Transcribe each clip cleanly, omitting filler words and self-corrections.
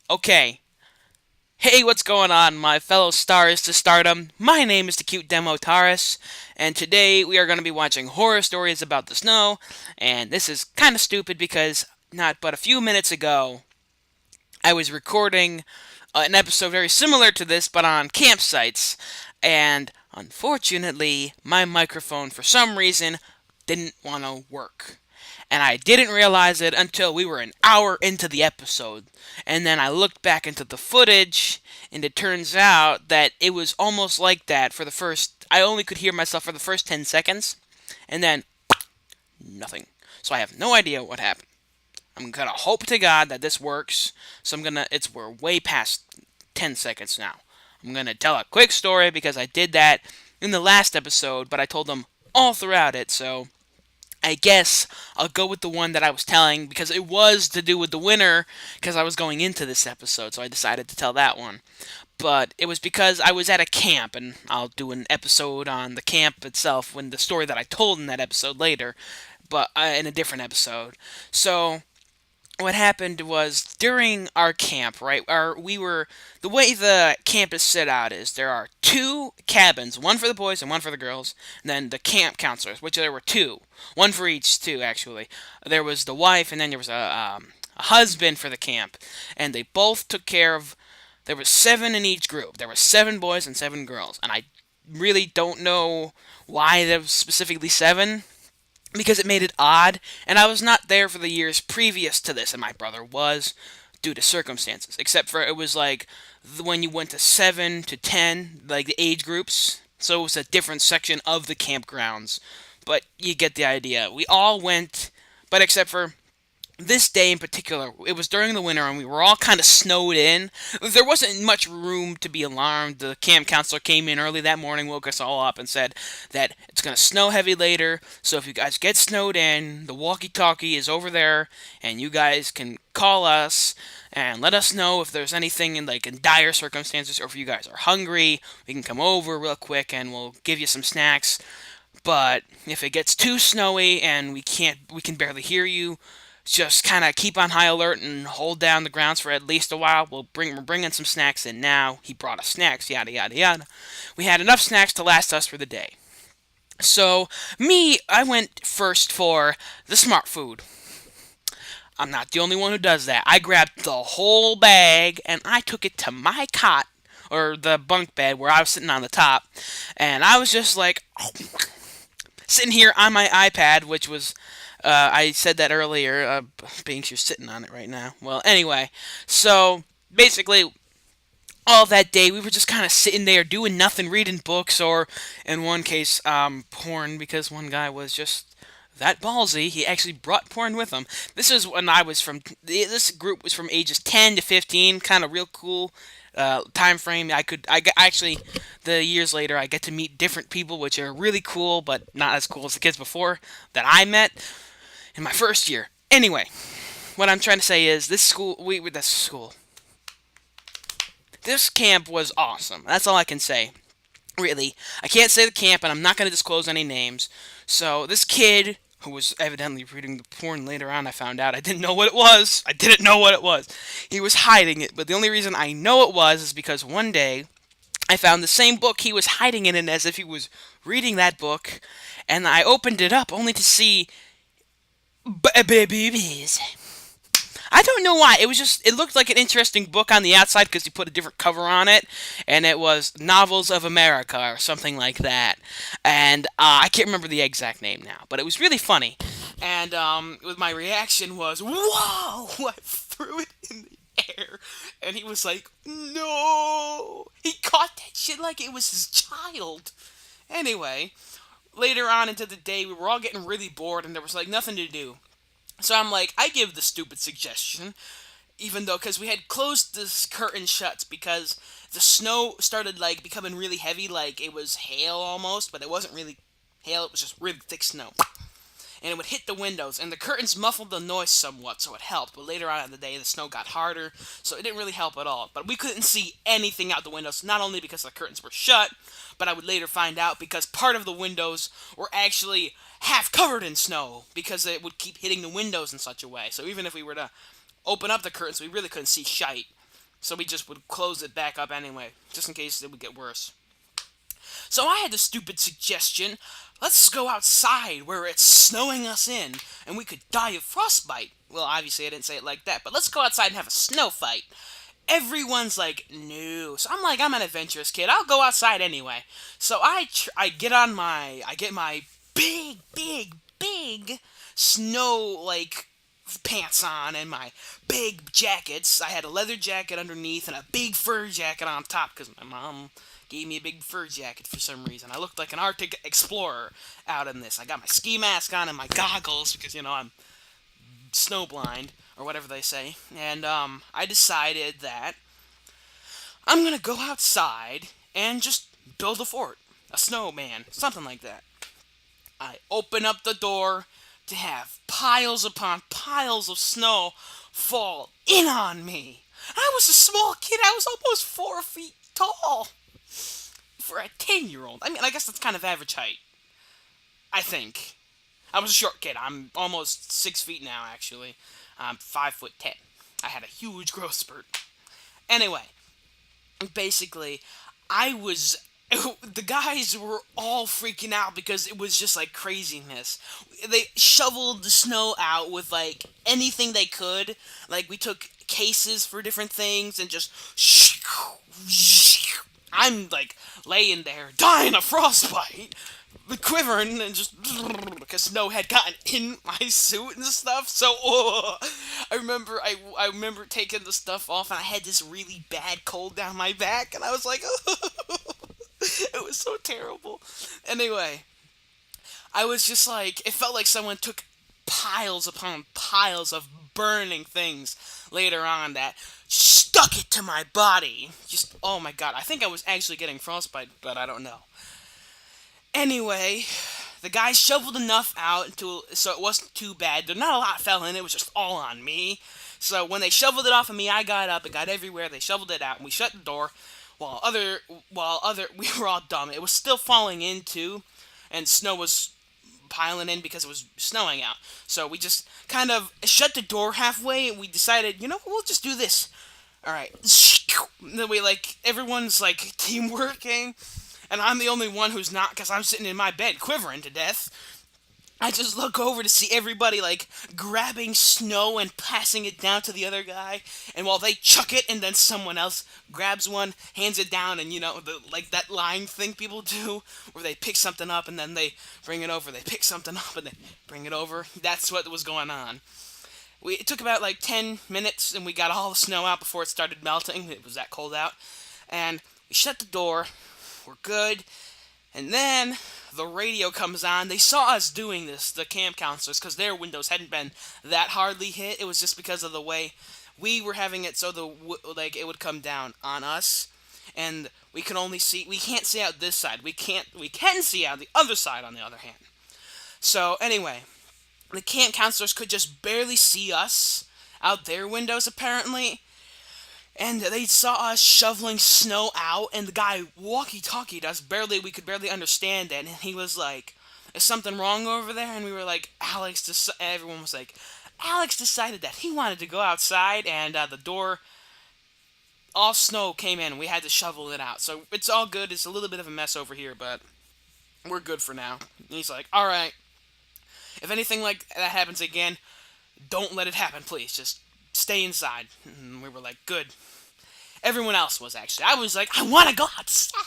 Okay. Hey, what's going on, my fellow stars to stardom? My name is the CuteDemo Taurus, and today we are going to be watching horror stories about the snow. And this is kind of stupid because not but a few minutes ago, I was recording an episode very similar to this, but on campsites. And unfortunately, my microphone, for some reason, didn't want to work. And I didn't realize it until we were an hour into the episode. And then I looked back into the footage, and it turns out that it was almost like that for the first. I only could hear myself for the first 10 seconds, and then nothing. So I have no idea what happened. I'm gonna hope to God that this works. So we're way past 10 seconds now. I'm gonna tell a quick story because I did that in the last episode, but I told them all throughout it, so I guess I'll go with the one that I was telling because it was to do with the winter because I was going into this episode, so I decided to tell that one. But it was because I was at a camp, and I'll do an episode on the camp itself when the story that I told in that episode later, but in a different episode. So what happened was during our camp, right? The way the camp is set out is there are two cabins, one for the boys and one for the girls, and then the camp counselors, which there were two, one for each two actually. There was the wife, and then there was a husband for the camp, and they both took care of. There was seven in each group. There were seven boys and seven girls, and I really don't know why there was specifically seven because it made it odd, and I was not there for the years previous to this, and my brother was, due to circumstances. Except for it was like when you went to 7 to 10, like the age groups, so it was a different section of the campgrounds. But you get the idea. We all went, but except for this day in particular, it was during the winter and we were all kind of snowed in. There wasn't much room to be alarmed. The camp counselor came in early that morning, woke us all up, and said that it's going to snow heavy later. So if you guys get snowed in, the walkie talkie is over there, and you guys can call us and let us know if there's anything in dire circumstances, or if you guys are hungry, we can come over real quick and we'll give you some snacks. But if it gets too snowy and we can barely hear you, just kind of keep on high alert and hold down the grounds for at least a while. We're bringing some snacks in now. He brought us snacks, yada yada yada. We had enough snacks to last us for the day. So I went first for the smart food. I'm not the only one who does that. I grabbed the whole bag and I took it to my cot, or the bunk bed where I was sitting on the top, and I was just like sitting here on my iPad, which was I said that earlier, being you're sitting on it right now. Well, anyway, so basically, all that day we were just kind of sitting there doing nothing, reading books, or in one case, porn, because one guy was just that ballsy. He actually brought porn with him. This is when I was from. This group was from ages 10 to 15, kind of real cool. Time frame. Actually, the years later I get to meet different people, which are really cool, but not as cool as the kids before that I met in my first year. Anyway, what I'm trying to say is this camp was awesome. That's all I can say. Really, I can't say the camp, and I'm not going to disclose any names. So this kid, who was evidently reading the porn later on, I found out I didn't know what it was. I didn't know what it was. He was hiding it, but the only reason I know it was is because one day I found the same book he was hiding it in, as if he was reading that book, and I opened it up only to see babies. I don't know why. It looked like an interesting book on the outside because he put a different cover on it, and it was Novels of America or something like that. And I can't remember the exact name now, but it was really funny. And my reaction was, "Whoa!" I threw it in the air, and he was like, "No!" He caught that shit like it was his child. Anyway, later on into the day, we were all getting really bored, and there was like nothing to do. So I'm like, I give the stupid suggestion, even though, because we had closed this curtain shut because the snow started like becoming really heavy, like it was hail almost, but it wasn't really hail, it was just really thick snow. And it would hit the windows, and the curtains muffled the noise somewhat, so it helped. But later on in the day, the snow got harder, so it didn't really help at all. But we couldn't see anything out the windows, not only because the curtains were shut, but I would later find out because part of the windows were actually half covered in snow, because it would keep hitting the windows in such a way. So even if we were to open up the curtains. We really couldn't see shite. So we just would close it back up anyway, just in case it would get worse. So I had the stupid suggestion, let's go outside where it's snowing us in, and we could die of frostbite. Well, obviously I didn't say it like that, but let's go outside and have a snow fight. Everyone's like, no. So I'm like, I'm an adventurous kid. I'll go outside anyway. So I get my big snow like pants on and my big jackets. I had a leather jacket underneath and a big fur jacket on top because my mom gave me a big fur jacket for some reason. I looked like an Arctic explorer out in this. I got my ski mask on and my goggles because I'm snowblind or whatever they say. And I decided that I'm gonna go outside and just build a fort, a snowman, something like that. I open up the door to have piles upon piles of snow fall in on me. I was a small kid. I was almost 4 feet tall for a 10-year-old. I mean, I guess that's kind of average height. I think. I was a short kid. I'm almost 6 feet now, actually. I'm 5'10". I had a huge growth spurt. Anyway, basically, I was... The guys were all freaking out because it was just like craziness. They shoveled the snow out with like anything they could. Like we took cases for different things and just... I'm like laying there dying of frostbite, quivering and just because snow had gotten in my suit and stuff. So I remember taking the stuff off and I had this really bad cold down my back and I was like, it was so terrible. Anyway, I was just like, it felt like someone took piles upon piles of burning things later on that stuck it to my body. Just, oh my god, I think I was actually getting frostbite, but I don't know. Anyway, the guys shoveled enough out so it wasn't too bad. Not a lot fell in, it was just all on me. So when they shoveled it off of me, I got up, it got everywhere, they shoveled it out, and we shut the door, we were all dumb. It was still falling in too, and snow was piling in because it was snowing out. So we just kind of shut the door halfway, and we decided, we'll just do this. Alright. Then everyone's team working, and I'm the only one who's not because I'm sitting in my bed quivering to death. I just look over to see everybody grabbing snow and passing it down to the other guy, and while they chuck it and then someone else grabs one, hands it down, and that line thing people do where they pick something up and then they bring it over, they pick something up and they bring it over. That's what was going on. It took about 10 minutes and we got all the snow out before it started melting. It was that cold out. And we shut the door. We're good. And then the radio comes on. They saw us doing this, the camp counselors, because their windows hadn't been that hardly hit. It was just because of the way we were having it, so it would come down on us, and we can't see out this side. We can see out the other side on the other hand. So anyway, the camp counselors could just barely see us out their windows apparently. And they saw us shoveling snow out, and the guy walkie-talkied us. We could barely understand it, and he was like, is something wrong over there? And we were like, everyone was like, Alex decided that he wanted to go outside, and the door, all snow came in, and we had to shovel it out. So it's all good. It's a little bit of a mess over here, but we're good for now. And he's like, alright, if anything like that happens again, don't let it happen, please. Just stay inside. And we were like, good. Everyone else was actually. I was like, I want to go outside.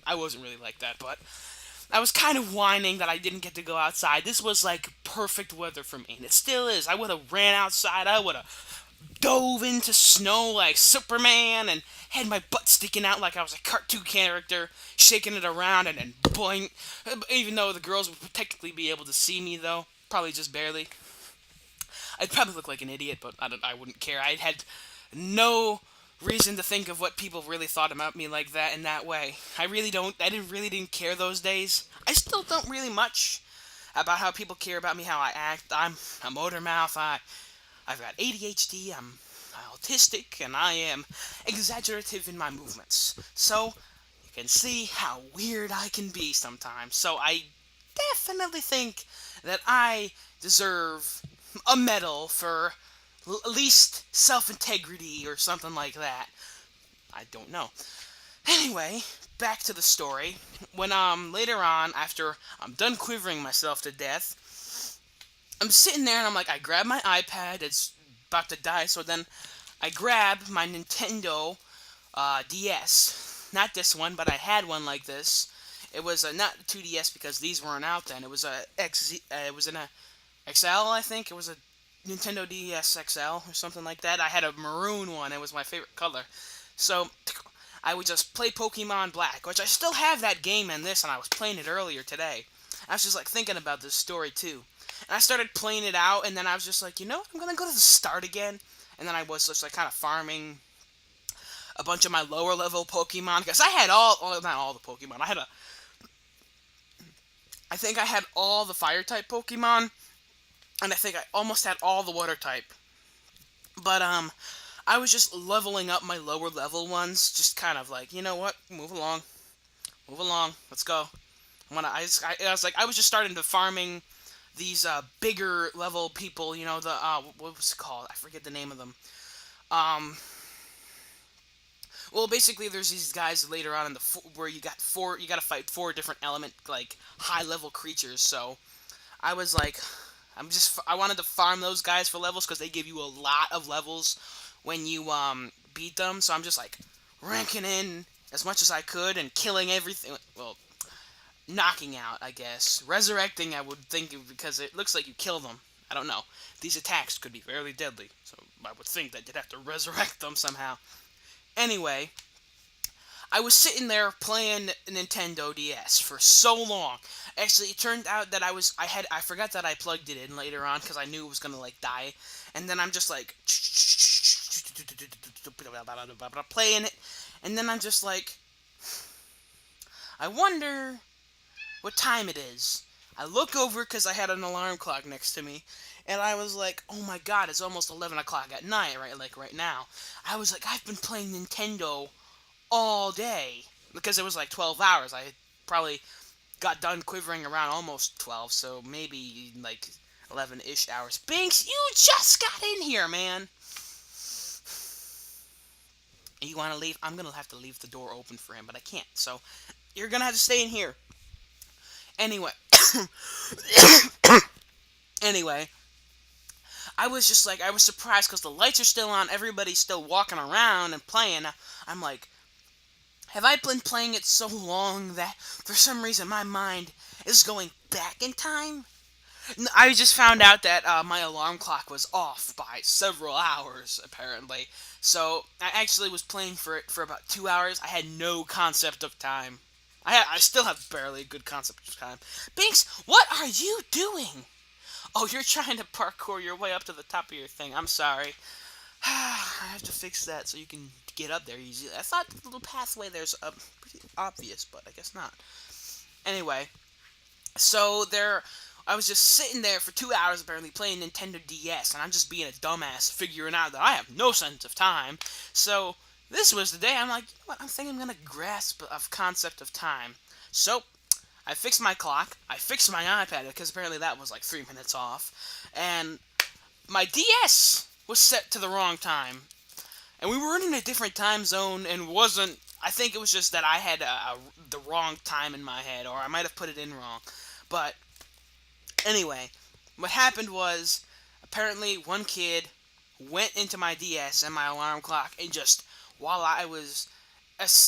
I wasn't really like that, but I was kind of whining that I didn't get to go outside. This was perfect weather for me, and it still is. I would have ran outside. I would have dove into snow like Superman and had my butt sticking out like I was a cartoon character, shaking it around and then boing. Even though the girls would technically be able to see me, though. Probably just barely. I'd probably look like an idiot, but I wouldn't care. I had no reason to think of what people really thought about me like that in that way. I didn't care those days. I still don't really much about how people care about me, how I act. I'm a motor mouth. I've got ADHD. I'm autistic, and I am exaggerative in my movements. So you can see how weird I can be sometimes. So I definitely think that I deserve a medal for least self-integrity or something like that. I don't know. Anyway, back to the story. When later on, after I'm done quivering myself to death, I'm sitting there and I'm like, I grab my iPad. It's about to die. So then I grab my Nintendo DS. Not this one, but I had one like this. It was a not 2DS because these weren't out then. It was a XZ. It was in a XL, I think. It was a Nintendo DS XL or something like that. I had a maroon one. It was my favorite color. So I would just play Pokemon Black, which I still have that game in this, and I was playing it earlier today. I was just like thinking about this story too. And I started playing it out, and then I was just like, you know what? I'm gonna go to the start again. And then I was just like kind of farming a bunch of my lower level Pokemon because I had not all the Pokemon. I think I had all the fire type Pokemon, and I think I almost had all the water type. But I was just leveling up my lower level ones, just kind of like, you know what, move along, let's go. I was like, I was just starting to farming these bigger level people, you know, the what was it called? I forget the name of them. Um, well, basically, there's these guys later on in where you got to fight four different element like high level creatures. So I was like, I wanted to farm those guys for levels because they give you a lot of levels when you beat them. So I'm just like ranking in as much as I could and killing everything. Well, knocking out, I guess. Resurrecting, I would think, because it looks like you kill them. I don't know. These attacks could be fairly deadly, so I would think that you'd have to resurrect them somehow. Anyway, I was sitting there playing Nintendo DS for so long. Actually, it turned out that I forgot that I plugged it in later on because I knew it was gonna like die, and then I'm just like playing it, and then I'm just like, I wonder what time it is. I look over because I had an alarm clock next to me, and I was like, oh my god, it's almost 11 o'clock at night, right? Like right now. I was like, I've been playing Nintendo all day because it was like 12 hours. I probably got done quivering around almost 12, so maybe like 11-ish hours. Binks, you just got in here, man. You want to leave? I'm going to have to leave the door open for him, but I can't. So you're going to have to stay in here. Anyway. Anyway. I was just like, I was surprised because the lights are still on. Everybody's still walking around and playing. I'm like, have I been playing it so long that for some reason my mind is going back in time? I just found out that my alarm clock was off by several hours, apparently. So I actually was playing for it for about 2 hours. I had no concept of time. I still have barely a good concept of time. Binks, what are you doing? Oh, you're trying to parkour your way up to the top of your thing. I'm sorry. I have to fix that so you can get up there easily. I thought the little pathway there's pretty obvious, but I guess not. Anyway, so I was just sitting there for 2 hours apparently playing Nintendo DS, and I'm just being a dumbass figuring out that I have no sense of time. So this was the day I'm like, you know what? I think I'm gonna grasp a concept of time. So I fixed my clock. I fixed my iPad because apparently that was like 3 minutes off, and my DS was set to the wrong time, and we were in a different time zone and wasn't. I think it was just that I had the wrong time in my head, or I might have put it in wrong. But anyway, what happened was apparently one kid went into my DS and my alarm clock, and just while I was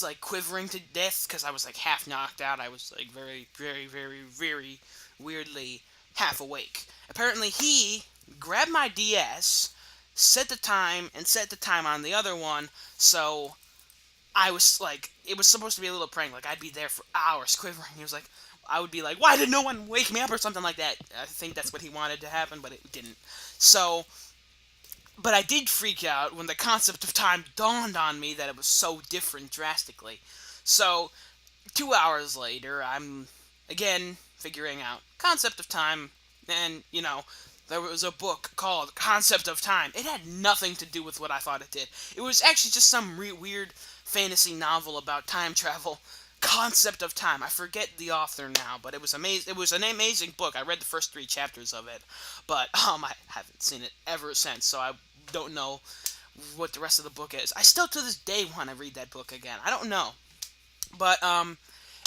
like quivering to death because I was like half knocked out, I was like very, very, very, very weirdly half awake. Apparently, he grabbed my DS, set the time, and set the time on the other one, so I was like, it was supposed to be a little prank. Like, I'd be there for hours quivering. He was like, I would be like, why did no one wake me up or something like that? I think that's what he wanted to happen, but it didn't. So, but I did freak out when the concept of time dawned on me that it was so different drastically. So, 2 hours later, I'm again figuring out concept of time, and there was a book called Concept of Time. It had nothing to do with what I thought it did. It was actually just some weird fantasy novel about time travel. Concept of Time. I forget the author now, but it was amazing. It was an amazing book. I read the first 3 chapters of it, but I haven't seen it ever since, so I don't know what the rest of the book is. I still to this day want to read that book again. I don't know, but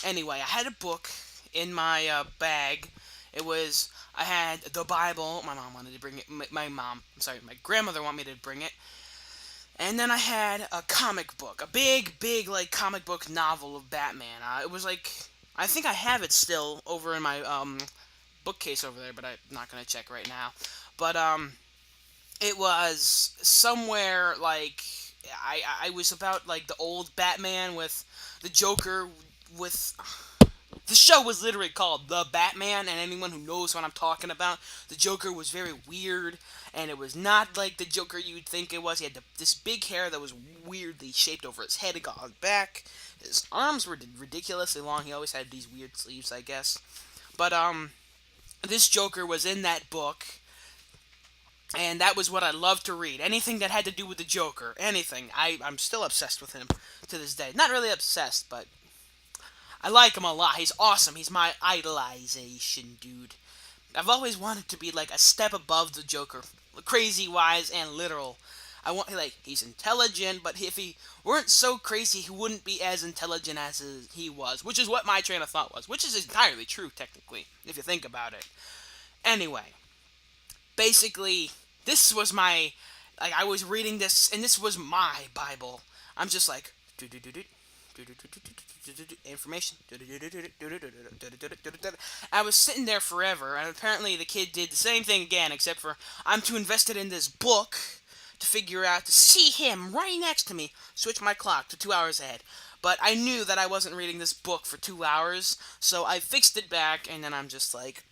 anyway, I had a book in my bag. It was I had the Bible. My mom wanted to bring it. My grandmother wanted me to bring it. And then I had a comic book, a big, like, comic book novel of Batman. It was like, I think I have it still over in my, bookcase over there, but I'm not gonna check right now. But, it was somewhere, like, I was about, like, the old Batman with the Joker with... The show was literally called The Batman, and anyone who knows what I'm talking about, the Joker was very weird, and it was not like the Joker you'd think it was. He had this big hair that was weirdly shaped over his head. It got on his back. His arms were ridiculously long. He always had these weird sleeves, I guess. But, this Joker was in that book, and that was what I loved to read. Anything that had to do with the Joker. Anything. I'm still obsessed with him to this day. Not really obsessed, but I like him a lot. He's awesome. He's my idolization, dude. I've always wanted to be like a step above the Joker, crazy, wise, and literal. I want he's intelligent, but if he weren't so crazy, he wouldn't be as intelligent as he was, which is what my train of thought was, which is entirely true technically, if you think about it. Anyway, basically, this was my I was reading this, and this was my Bible. I'm just like information. I was sitting there forever, and apparently the kid did the same thing again, except for I'm too invested in this book to figure out to see him right next to me. Switch my clock to 2 hours ahead. But I knew that I wasn't reading this book for 2 hours, so I fixed it back, and then I'm just like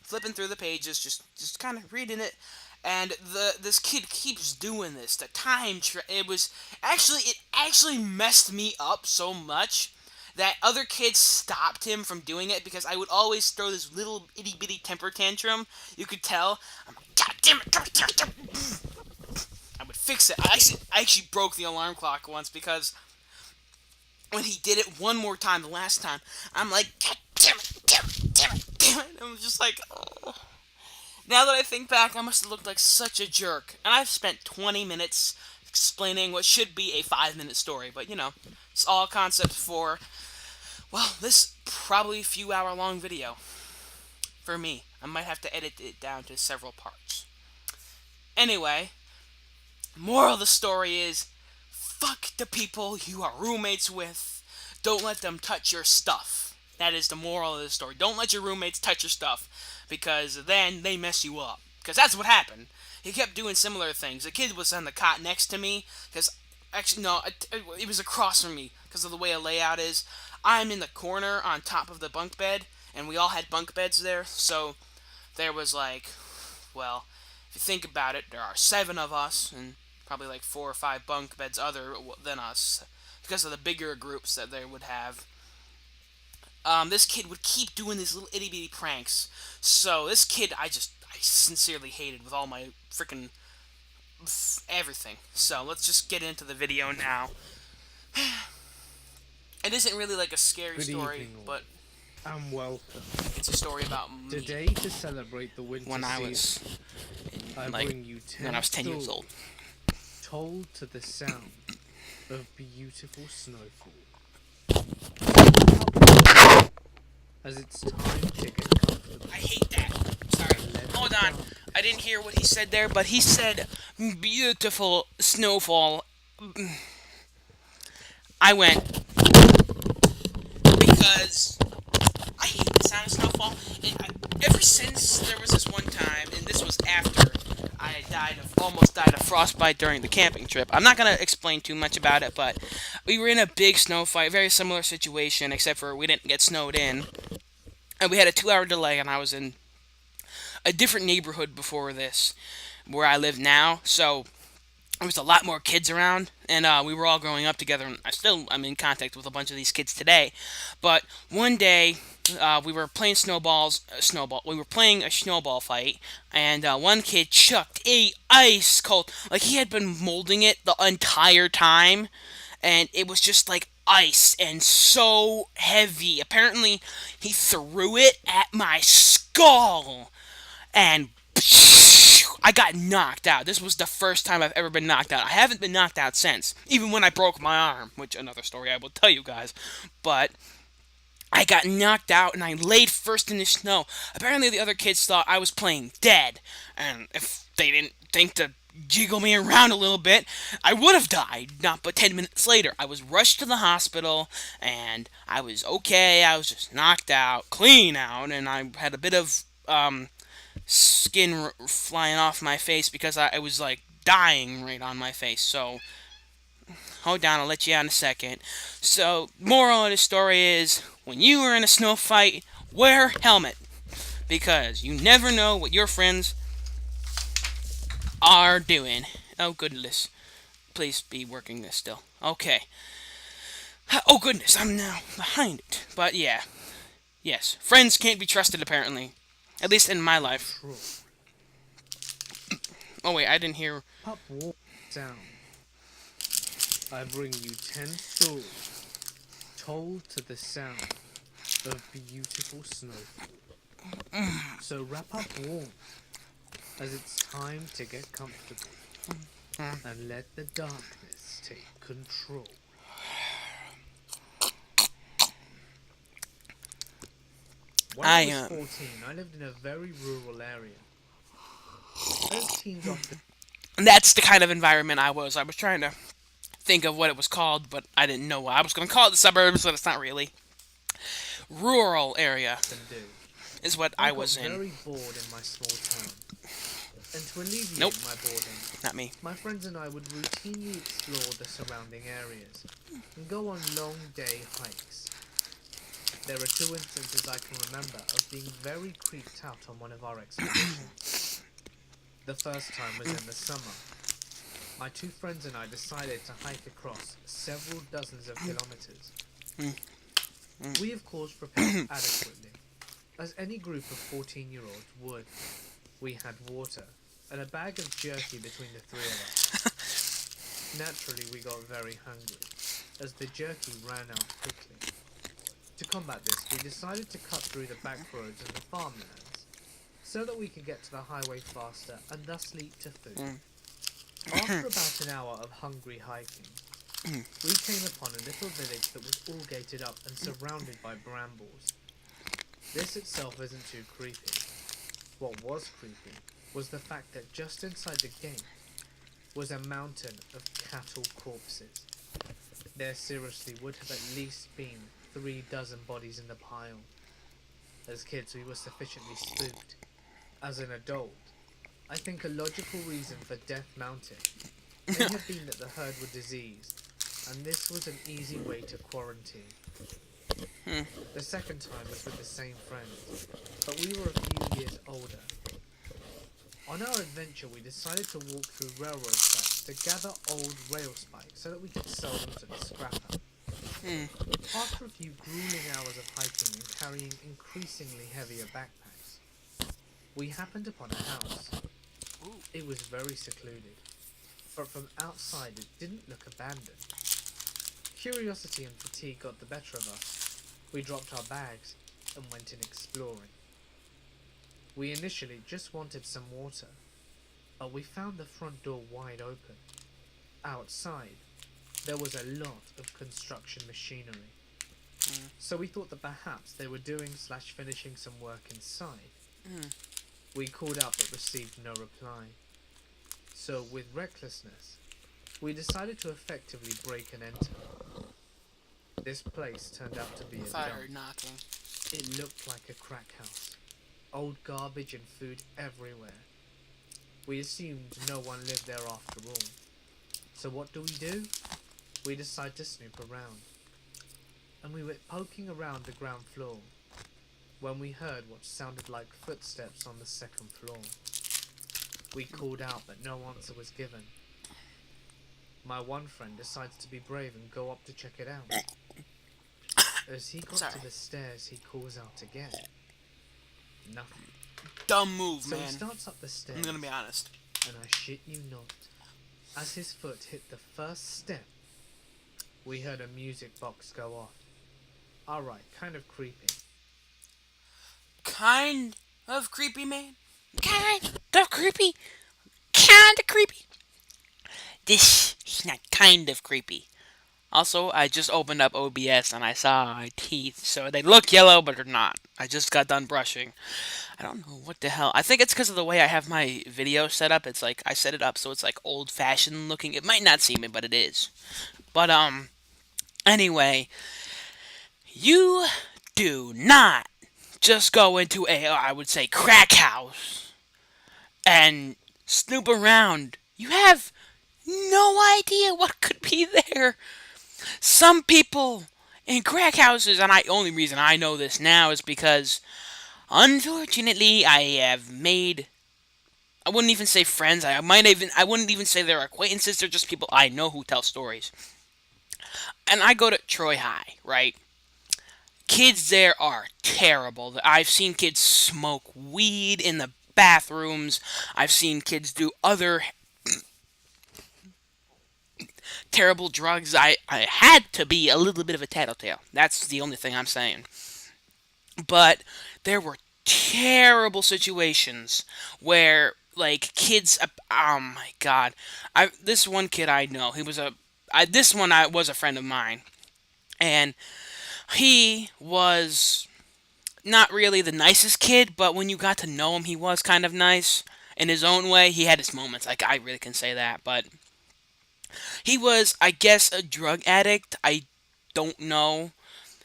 flipping through the pages, just kind of reading it. And this kid keeps doing this. The it actually messed me up so much that other kids stopped him from doing it because I would always throw this little itty bitty temper tantrum. You could tell. I'm like, God damn it! I would fix it. I actually broke the alarm clock once because when he did it one more time, the last time, I'm like, God damn it, damn it. I'm just like, oh. Now that I think back, I must have looked like such a jerk. And I've spent 20 minutes explaining what should be a 5-minute story. But, it's all concept for, well, this probably few hour long video. For me. I might have to edit it down to several parts. Anyway, moral of the story is, fuck the people you are roommates with. Don't let them touch your stuff. That is the moral of the story. Don't let your roommates touch your stuff, because then they mess you up. Because that's what happened. He kept doing similar things. The kid was on the cot next to me, because, actually, no, it was across from me, because of the way a layout is. I'm in the corner on top of the bunk bed, and we all had bunk beds there, so there was well, if you think about it, there are 7 of us, and probably 4 or 5 bunk beds other than us, because of the bigger groups that they would have. This kid would keep doing these little itty bitty pranks. So this kid, I sincerely hated with all my freaking everything. So let's just get into the video now. It isn't really like a scary Good story, evening, all, but and welcome. it's a story about me Today, to celebrate the winter when I season, was I bring you 10 when I was 10 years old. told to the sound of beautiful snowfall. As it's time to get comfortable. I hate that. Sorry. Hold on. I didn't hear what he said there, but he said beautiful snowfall. I went because I hate the sound of snowfall. Ever since there was this one time, and this was after I almost died of frostbite during the camping trip. I'm not gonna explain too much about it, but we were in a big snow fight, very similar situation, except for we didn't get snowed in. And we had a 2-hour delay, and I was in a different neighborhood before this, where I live now, so there was a lot more kids around, and we were all growing up together, and I'm in contact with a bunch of these kids today. But one day, we were playing we were playing a snowball fight, and one kid chucked a ice cold, like he had been molding it the entire time, and it was just like ice and so heavy. Apparently, he threw it at my skull, and I got knocked out. This was the first time I've ever been knocked out. I haven't been knocked out since, even when I broke my arm, which another story I will tell you guys. But I got knocked out and I laid first in the snow. Apparently, the other kids thought I was playing dead, and if they didn't think to jiggle me around a little bit, I would have died. Not but 10 minutes later, I was rushed to the hospital, and I was okay. I was just knocked out, clean out, and I had a bit of skin flying off my face because I was like dying right on my face. So hold on, I'll let you out in a second. So, moral of the story is, when you are in a snow fight, wear helmet. Because you never know what your friends are doing. Oh, goodness. Please be working this still. Okay. Oh, goodness, I'm now behind it. But yeah. Yes. Friends can't be trusted, apparently. At least in my life. True. Oh, wait, I didn't hear. Pup walk sound. I bring you 10 stories, told to the sound of beautiful snowfall. So wrap up warm, as it's time to get comfortable, and let the darkness take control. When I was 14, I lived in a very rural area. As teens often... That's the kind of environment I was. I was trying to think of what it was called, but I didn't know what. I was going to call it the suburbs, but it's not really. Rural area do. is what I was in. I got very bored in my small town. And to alleviate Nope. my boredom, Not me. my friends and I would routinely explore the surrounding areas and go on long day hikes. There are 2 instances I can remember of being very creeped out on one of our expeditions. The first time was in the summer. My 2 friends and I decided to hike across several dozens of kilometers. We of course prepared adequately, as any group of 14-year-olds would. We had water and a bag of jerky between the 3 of us. Naturally, we got very hungry, as the jerky ran out quickly. To combat this, we decided to cut through the back roads and the farmlands, so that we could get to the highway faster and thus leap to food. After about an hour of hungry hiking, we came upon a little village that was all gated up and surrounded by brambles. This itself isn't too creepy. What was creepy was the fact that just inside the gate was a mountain of cattle corpses. There seriously would have at least been 3 dozen bodies in the pile. As kids, we were sufficiently spooked. As an adult, I think a logical reason for death mounting may have been that the herd were diseased, and this was an easy way to quarantine. The second time was with the same friends, but we were a few years older. On our adventure, we decided to walk through railroad tracks to gather old rail spikes so that we could sell them to the scrapper. After a few grueling hours of hiking and carrying increasingly heavier backpacks, we happened upon a house. It was very secluded, but from outside it didn't look abandoned. Curiosity and fatigue got the better of us. We dropped our bags and went in exploring. We initially just wanted some water, but we found the front door wide open. Outside, there was a lot of construction machinery. So we thought that perhaps they were doing/finishing some work inside. We called out but received no reply. So with recklessness, we decided to effectively break and enter. This place turned out to be a dump. Knocking. It looked like a crack house. Old garbage and food everywhere. We assumed no one lived there after all. So what do? We decide to snoop around. And we were poking around the ground floor when we heard what sounded like footsteps on the second floor. We called out, but no answer was given. My one friend decides to be brave and go up to check it out. As he got to the stairs, he calls out again. Nothing. Dumb move, So man. he starts up the stairs. I'm gonna be honest. And I shit you not, as his foot hit the first step, We heard a music box go off. Alright, kind of creepy. Kind of creepy, man. Kind of creepy. Kind of creepy. This is not kind of creepy. Also, I just opened up OBS and I saw my teeth, so they look yellow, but they're not. I just got done brushing. I don't know what the hell. I think it's because of the way I have my video set up. It's like I set it up so it's like old-fashioned looking. It might not seem it, but it is. But anyway, you do not just go into a, I would say, crack house and snoop around. You have no idea what could be there. Some people in crack houses, and I only reason I know this now is because unfortunately I have made, I wouldn't even say friends. I wouldn't even say they're acquaintances. They're just people I know who tell stories. And I go to Troy High, right? Kids there are terrible. I've seen kids smoke weed in the bathrooms. I've seen kids do other terrible drugs. I had to be a little bit of a tattletale. That's the only thing I'm saying. But there were terrible situations where like kids, oh my god, I this one kid I know, he was a this one I was a friend of mine, and he was not really the nicest kid, but when you got to know him, he was kind of nice in his own way. He had his moments, like I really can say that, but he was, I guess, a drug addict. I don't know.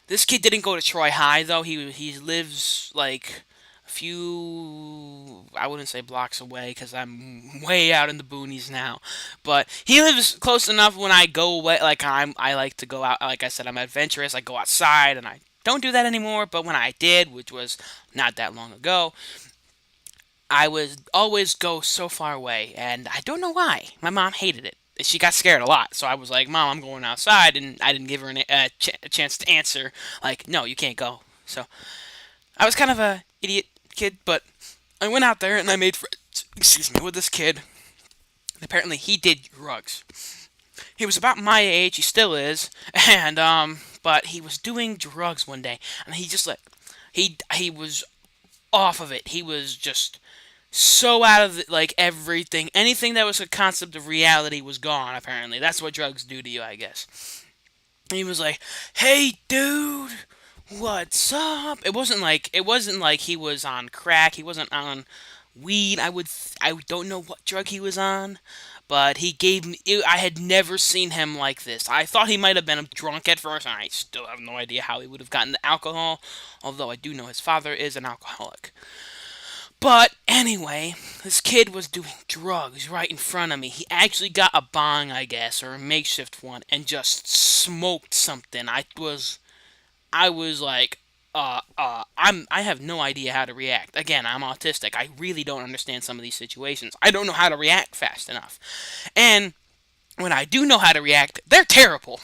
This kid didn't go to Troy High though. He lives like a few, I wouldn't say blocks away because I'm way out in the boonies now. But he lives close enough when I go away. Like I like to go out. Like I said, I'm adventurous. I go outside, and I don't do that anymore. But when I did, which was not that long ago, I would always go so far away, and I don't know why. My mom hated it. She got scared a lot, so I was like, "Mom, I'm going outside," and I didn't give her a chance to answer. Like, "No, you can't go." So I was kind of a idiot kid, but I went out there and I made friends. Excuse me, with this kid. Apparently, he did drugs. He was about my age. He still is, and but he was doing drugs one day, and he just like he was off of it. He was just so out of like everything. Anything that was a concept of reality was gone. Apparently, that's what drugs do to you, I guess. And he was like, "Hey, dude, what's up?" It wasn't like he was on crack. He wasn't on weed. I don't know what drug he was on, but he gave me. I had never seen him like this. I thought he might have been drunk at first, and I still have no idea how he would have gotten the alcohol. Although I do know his father is an alcoholic. But anyway, this kid was doing drugs right in front of me. He actually got a bong, I guess, or a makeshift one, and just smoked something. I was like, I have no idea how to react. Again, I'm autistic. I really don't understand some of these situations. I don't know how to react fast enough. And when I do know how to react, they're terrible.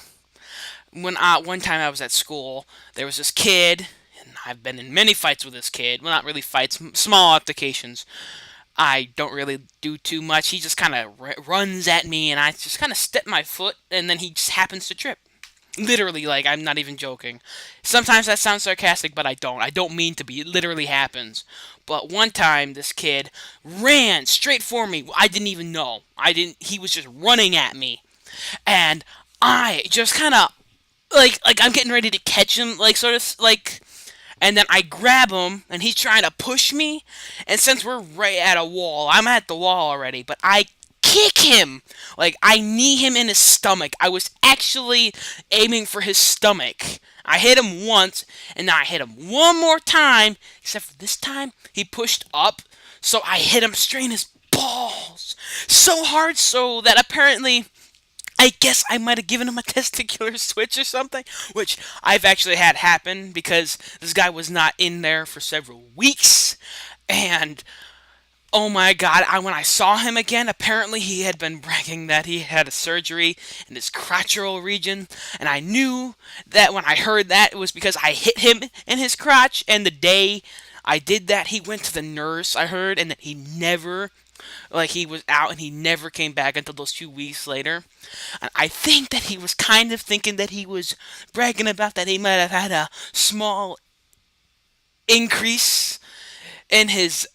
One time I was at school, there was this kid, and I've been in many fights with this kid. Well, not really fights, small altercations. I don't really do too much. He just kind of runs at me, and I just kind of step my foot, and then he just happens to trip. Literally, like, I'm not even joking. Sometimes that sounds sarcastic, but I don't. I don't mean to be. It literally happens. But one time, this kid ran straight for me. I didn't even know. He was just running at me. And I just kind of, like I'm getting ready to catch him, like, sort of, like, and then I grab him, and he's trying to push me. And since we're right at a wall, I'm at the wall already, but I kick him. Like, I knee him in his stomach. I was actually aiming for his stomach. I hit him once, and then I hit him one more time, except for this time, he pushed up, so I hit him straight in his balls. So hard so that apparently I guess I might have given him a testicular switch or something, which I've actually had happen because this guy was not in there for several weeks. And oh my god, when I saw him again, apparently he had been bragging that he had a surgery in his crotchal region. And I knew that when I heard that, it was because I hit him in his crotch. And the day I did that, he went to the nurse, I heard, and that he never Like he was out and he never came back until those 2 weeks later. And I think that he was kind of thinking that he was bragging about that he might have had a small increase in his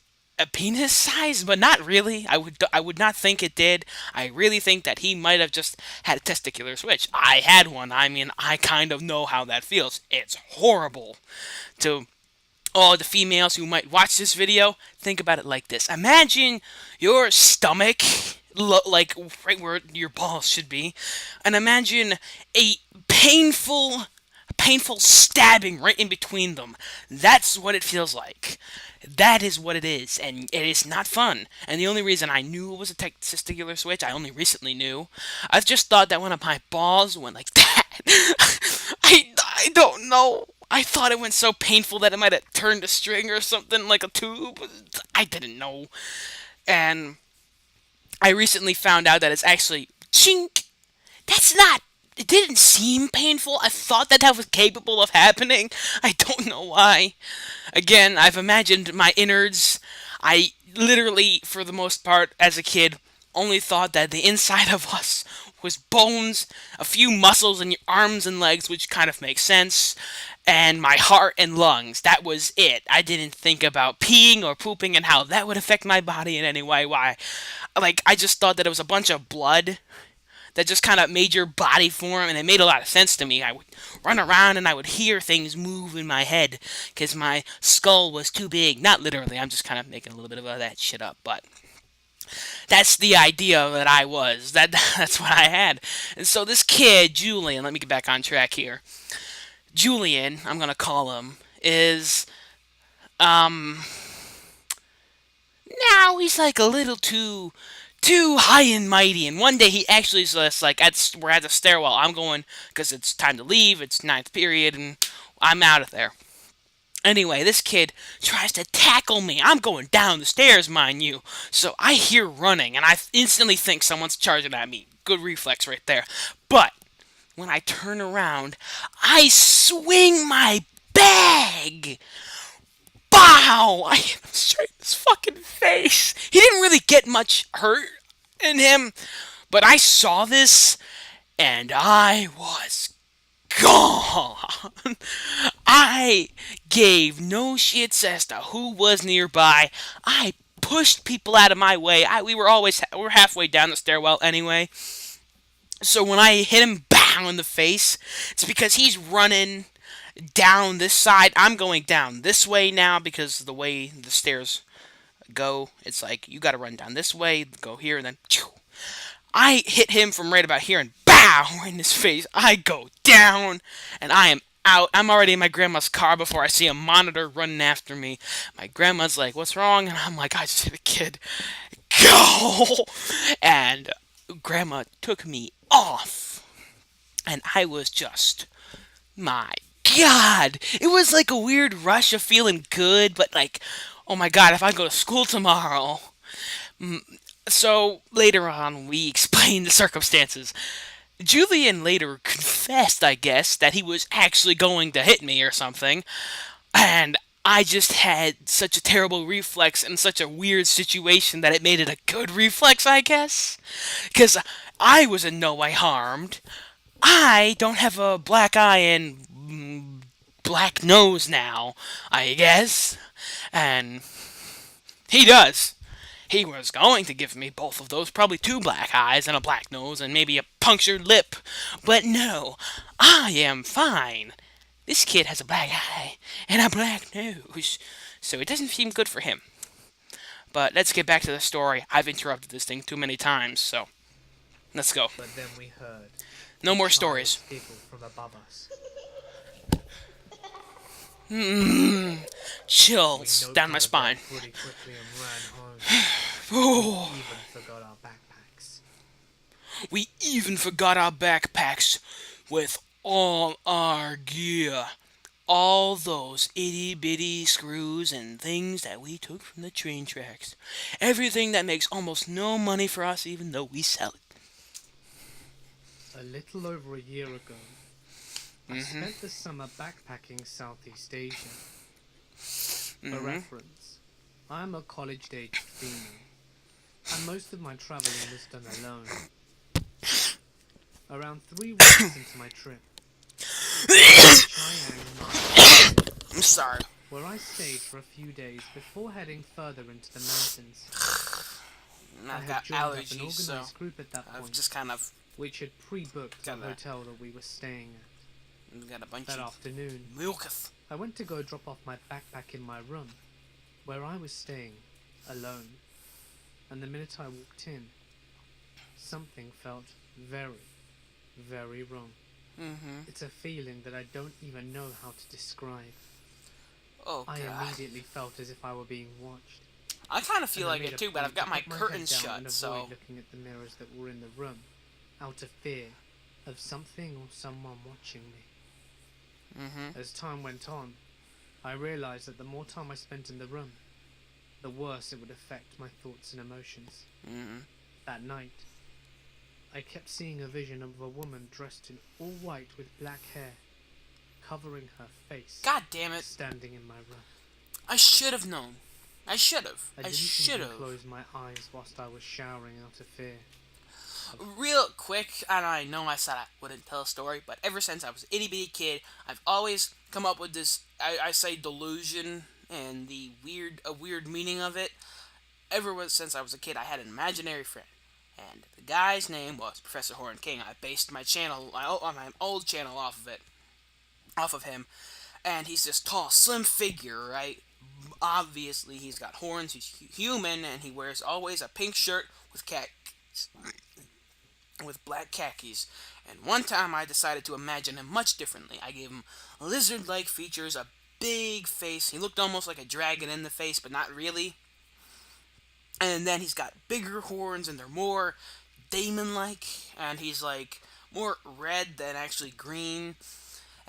penis size, but not really. I would not think it did. I really think that he might have just had a testicular switch. I had one. I mean, I kind of know how that feels. It's horrible. To all the females who might watch this video, think about it like this. Imagine your stomach, like right where your balls should be, and imagine a painful, painful stabbing right in between them. That's what it feels like. That is what it is, and it is not fun. And the only reason I knew it was a testicular switch, I only recently knew. I've just thought that one of my balls went like that. I don't know. I thought it went so painful that it might have turned a string or something like a tube. I didn't know. And I recently found out that it's actually chink. That's not. It didn't seem painful. I thought that was capable of happening. I don't know why. Again, I've imagined my innards. I literally, for the most part, as a kid, only thought that the inside of us was bones, a few muscles in your arms and legs, which kind of makes sense, and my heart and lungs. That was it. I didn't think about peeing or pooping and how that would affect my body in any way. Why? Like, I just thought that it was a bunch of blood that just kind of made your body form, and it made a lot of sense to me. I would run around and I would hear things move in my head because my skull was too big. Not literally, I'm just kind of making a little bit of that shit up, but that's the idea that I was. That's what I had. And so this kid, Julian, let me get back on track here. Julian, I'm gonna call him, is um now he's like a little too high and mighty. And one day he actually is just like, we're at the stairwell. I'm going because it's time to leave. It's ninth period, and I'm out of there. Anyway, this kid tries to tackle me. I'm going down the stairs, mind you. So I hear running, and I instantly think someone's charging at me. Good reflex right there. But when I turn around, I swing my bag. Bow! I hit him straight in his fucking face. He didn't really get much hurt in him, but I saw this, and I was gone. I gave no shits as to who was nearby. I pushed people out of my way. We were halfway down the stairwell anyway. So when I hit him bang in the face, it's because he's running down this side. I'm going down this way now because the way the stairs go, it's like you got to run down this way, go here, and then I hit him from right about here and bow in his face. I go down and I am out. I'm already in my grandma's car before I see a monitor running after me. My grandma's like, "What's wrong?" And I'm like, "I just hit a kid." Go! And grandma took me off. And I was just, my God. It was like a weird rush of feeling good, but like, oh my God, if I go to school tomorrow. So later on, we explained the circumstances. Julian later confessed, I guess, that he was actually going to hit me or something, and I just had such a terrible reflex in such a weird situation that it made it a good reflex, I guess. Because I was in no way harmed. I don't have a black eye and black nose now, I guess. And he does. He was going to give me both of those, probably two black eyes and a black nose and maybe a punctured lip. But no, I am fine. This kid has a black eye and a black nose, so it doesn't seem good for him. But let's get back to the story. I've interrupted this thing too many times, so let's go. But then we heard No a more child's stories. giggle from above us. We Chills down my noted spine. that pretty quickly and ran home. Oh, We even forgot our backpacks. we even forgot our backpacks with all our gear. All those itty bitty screws and things that we took from the train tracks. Everything that makes almost no money for us, even though we sell it. A little over a year ago, I spent the summer backpacking Southeast Asia. For reference, I'm a college-aged female. and most of my travelling was done alone. Around 3 weeks into my trip, I reached Chiang Mai Village, I'm sorry. where I stayed for a few days before heading further into the mountains. And I I've had got joined up an allergies, so organised group at that I've point, just kind of which had pre-booked the got hotel that we were staying at. a bunch That of afternoon, mucus. I went to go drop off my backpack in my room, where I was staying, alone, and the minute I walked in, something felt very, very wrong. It's a feeling that I don't even know how to describe. Oh I god. immediately felt as if I were being watched. I kind of And feel I like made it a too, but I've point got to my put my curtains head down shut, and so avoid looking at the mirrors that were in the room, out of fear of something or someone watching me. As time went on, I realized that the more time I spent in the room, the worse it would affect my thoughts and emotions. That night, I kept seeing a vision of a woman dressed in all white with black hair, covering her face, God damn it. standing in my room. I should have known. I should have. I I didn't should even have. close my eyes whilst I was showering out of fear. Real quick, and I know I said I wouldn't tell a story, but ever since I was an itty bitty kid, I've always come up with this. I say delusion and the weird meaning of it. Since I was a kid, I had an imaginary friend, and the guy's name was ProfHorned King. I based my channel, my old channel, off of him, and he's this tall, slim figure, right? Obviously, he's got horns. He's human, and he wears always a pink shirt with black khakis. And one time I decided to imagine him much differently. I gave him lizard-like features, a big face. He looked almost like a dragon in the face, but not really. And then he's got bigger horns, and they're more demon-like. And he's like more red than actually green.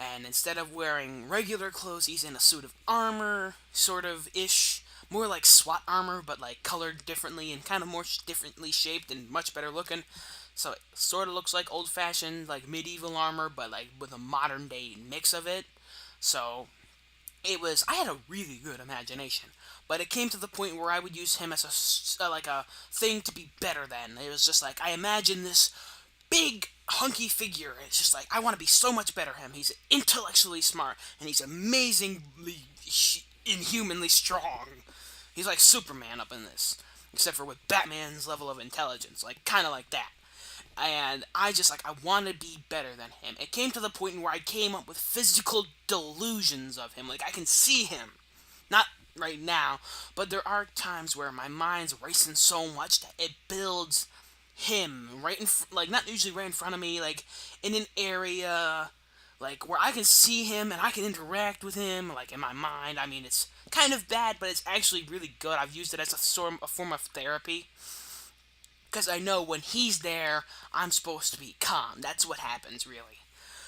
And instead of wearing regular clothes, he's in a suit of armor, sort of ish. More like SWAT armor, but like colored differently and kind of more differently shaped and much better looking. So it sort of looks like old-fashioned, like medieval armor, but like with a modern-day mix of it. So I had a really good imagination, but it came to the point where I would use him as like a thing to be better than. It was just like I imagine this big hunky figure. It's just like I want to be so much better than him. He's intellectually smart and he's amazingly inhumanly strong. He's like Superman up in this, except for with Batman's level of intelligence, like kind of like that. And I want to be better than him. It came to the point where I came up with physical delusions of him. Like I can see him, not right now, but there are times where my mind's racing so much that it builds him right like not usually right in front of me, like in an area like where I can see him and I can interact with him, like in my mind. I mean, it's kind of bad, but it's actually really good. I've used it as a form of therapy. Because I know when he's there, I'm supposed to be calm. That's what happens, really.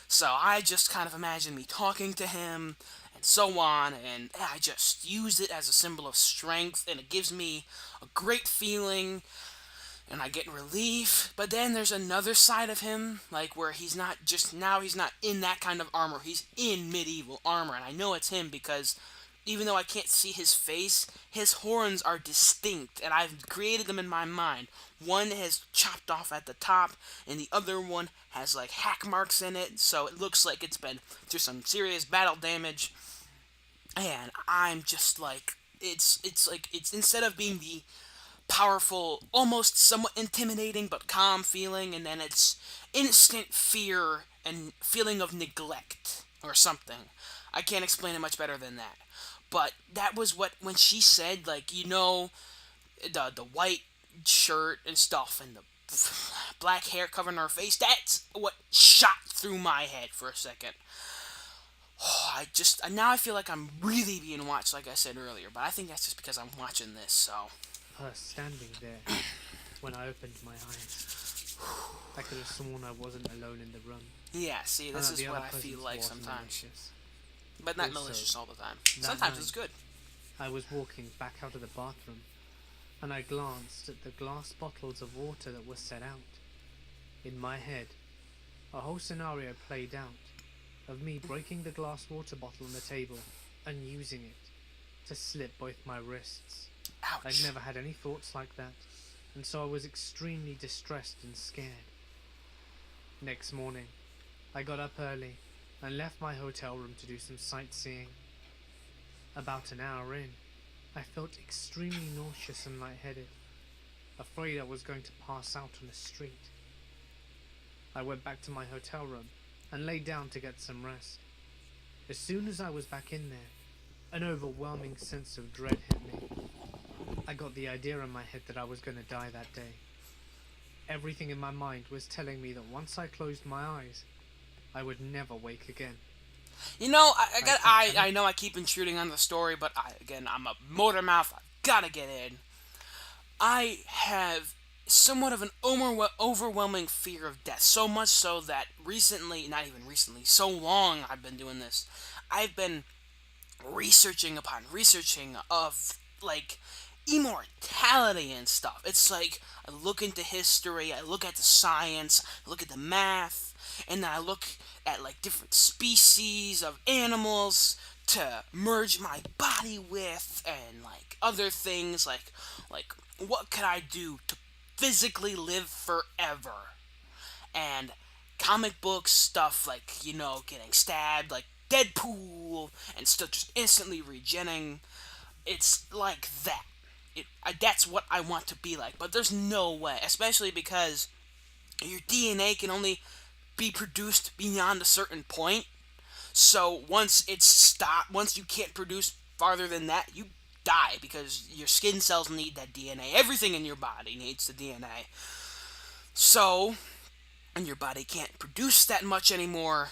So I just kind of imagine me talking to him, and so on, and I just use it as a symbol of strength, and it gives me a great feeling, and I get relief. But then there's another side of him, like where he's not in that kind of armor, he's in medieval armor, and I know it's him because even though I can't see his face, his horns are distinct, and I've created them in my mind. One has chopped off at the top, and the other one has like hack marks in it, so it looks like it's been through some serious battle damage. And I'm just like, it's instead of being the powerful, almost somewhat intimidating but calm feeling, and then it's instant fear and feeling of neglect or something. I can't explain it much better than that. But that was what when she said, like, the white shirt and stuff and the black hair covering her face. That's what shot through my head for a second. Now I feel like I'm really being watched, like I said earlier. But I think that's just because I'm watching this. So Her standing there when I opened my eyes. I could have sworn I wasn't alone in the room. yeah, see, this is what I feel like sometimes. Malicious. But not Also, malicious all the time. that Sometimes night, it's good. I was walking back out of the bathroom, and I glanced at the glass bottles of water that were set out. In my head, a whole scenario played out of me breaking the glass water bottle on the table and using it to slit both my wrists. Ouch. I'd never had any thoughts like that. and so I was extremely distressed and scared. Next morning, I got up early and left my hotel room to do some sightseeing. About an hour in, I felt extremely nauseous and lightheaded, afraid I was going to pass out on the street. I went back to my hotel room and lay down to get some rest. As soon as I was back in there, an overwhelming sense of dread hit me. I got the idea in my head that I was going to die that day. Everything in my mind was telling me that once I closed my eyes, I would never wake again. You know, I I know I keep intruding on the story, but I'm a motor mouth. I've got to get in. I have somewhat of an overwhelming fear of death. So much so that recently, not even recently, so long I've been doing this. I've been researching of like immortality and stuff. It's like I look into history, I look at the science, I look at the math, and then I look at like different species of animals to merge my body with, and like other things like what could I do to physically live forever? And comic books stuff like, getting stabbed like Deadpool and still just instantly regenning. It's like that. That's what I want to be like, but there's no way, especially because your DNA can only be produced beyond a certain point. So once you can't produce farther than that, you die because your skin cells need that DNA. Everything in your body needs the DNA. So, and your body can't produce that much anymore,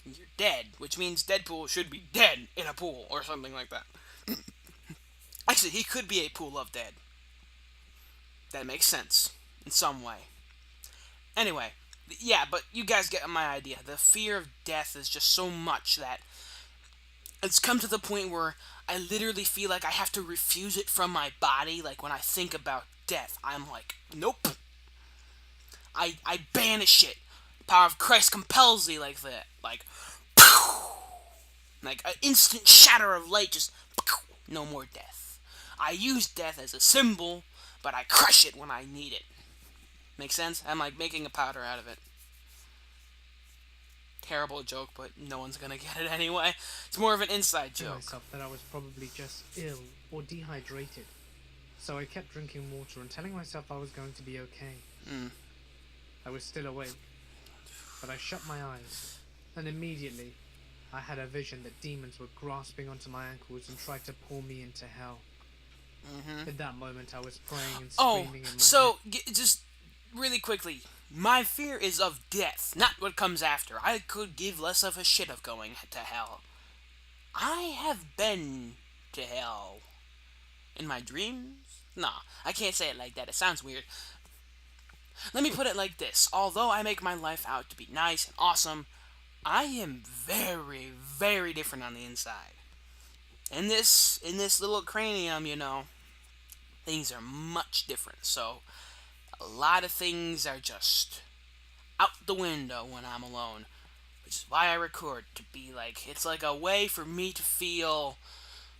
you're dead, which means Deadpool should be dead in a pool or something like that. Actually, he could be a pool of dead. That makes sense in some way. Anyway, yeah, but you guys get my idea. The fear of death is just so much that it's come to the point where I literally feel like I have to refuse it from my body. Like when I think about death, I'm like, nope. I banish it. The power of Christ compels thee like that. Like an instant shatter of light, just no more death. I use death as a symbol, but I crush it when I need it. Make sense? I'm like making a powder out of it. Terrible joke, but no one's gonna get it anyway. It's more of an inside told joke. myself that I was probably just ill or dehydrated, so I kept drinking water and telling myself I was going to be okay. Mm. I was still awake, but I shut my eyes, and immediately I had a vision that demons were grasping onto my ankles and tried to pull me into hell. Mm-hmm. At that moment, I was praying and Oh, screaming in my so head. just really quickly, my fear is of death, not what comes after. I could give less of a shit of going to hell. I have been to hell in my dreams. Nah, I can't say it like that. It sounds weird. Let me put it like this. Although I make my life out to be nice and awesome, I am very, very different on the inside. In this little cranium, things are much different. So a lot of things are just out the window when I'm alone, which is why I record to be like it's like a way for me to feel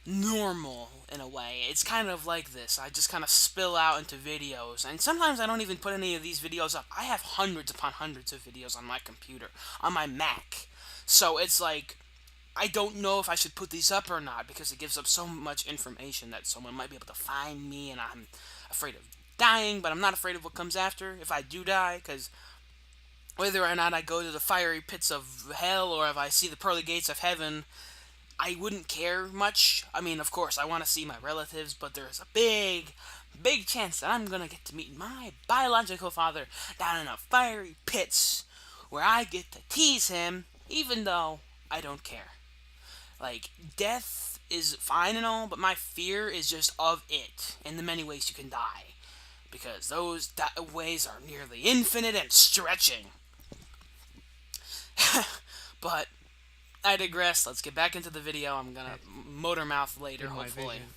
normal in a way. It's kind of like this. I just kind of spill out into videos, and sometimes I don't even put any of these videos up. I have hundreds upon hundreds of videos on my computer, on my Mac. So it's like I don't know if I should put these up or not because it gives up so much information that someone might be able to find me, and I'm afraid of dying, but I'm not afraid of what comes after if I do die, because whether or not I go to the fiery pits of hell or if I see the pearly gates of heaven, I wouldn't care much. I mean, of course, I want to see my relatives, but there's a big, big chance that I'm going to get to meet my biological father down in the fiery pits where I get to tease him, even though I don't care. Like, death is fine and all, but my fear is just of it and the many ways you can die. Because those ways are nearly infinite and stretching. But I digress. Let's get back into the video. I'm gonna motor mouth later, In my hopefully. vision,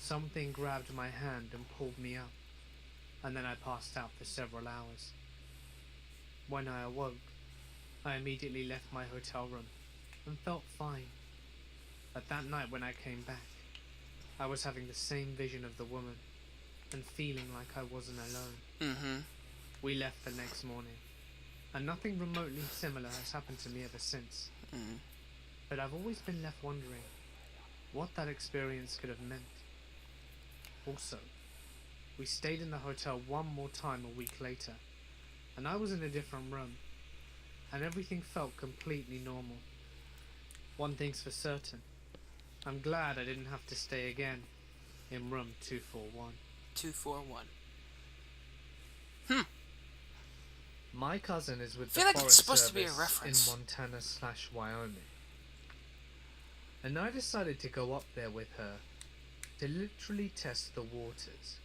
something grabbed my hand and pulled me up, and then I passed out for several hours. When I awoke, I immediately left my hotel room and felt fine. But that night when I came back, I was having the same vision of the woman. and feeling like I wasn't alone. Mm-hmm. We left the next morning, and nothing remotely similar has happened to me ever since. Mm-hmm. But I've always been left wondering what that experience could have meant. Also, we stayed in the hotel one more time a week later, and I was in a different room, and everything felt completely normal. One thing's for certain, I'm glad I didn't have to stay again in room 241. 241. Hmm. My cousin is with I the feel like it's Forest supposed to be a Service in reference. Montana/Wyoming, and I decided to go up there with her to literally test the waters.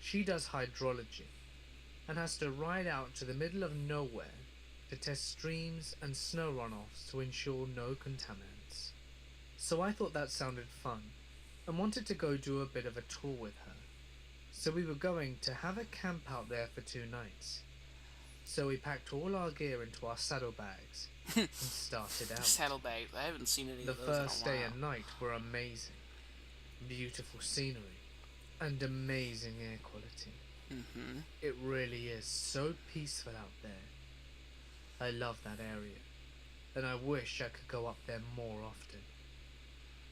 She does hydrology and has to ride out to the middle of nowhere to test streams and snow runoffs to ensure no contaminants. So I thought that sounded fun and wanted to go do a bit of a tour with her. So we were going to have a camp out there for 2 nights. So we packed all our gear into our saddlebags and started out. Saddlebags. I haven't seen any The of those in a first day while. and night were amazing. Beautiful scenery and amazing air quality. Mm-hmm. It really is so peaceful out there. I love that area, and I wish I could go up there more often.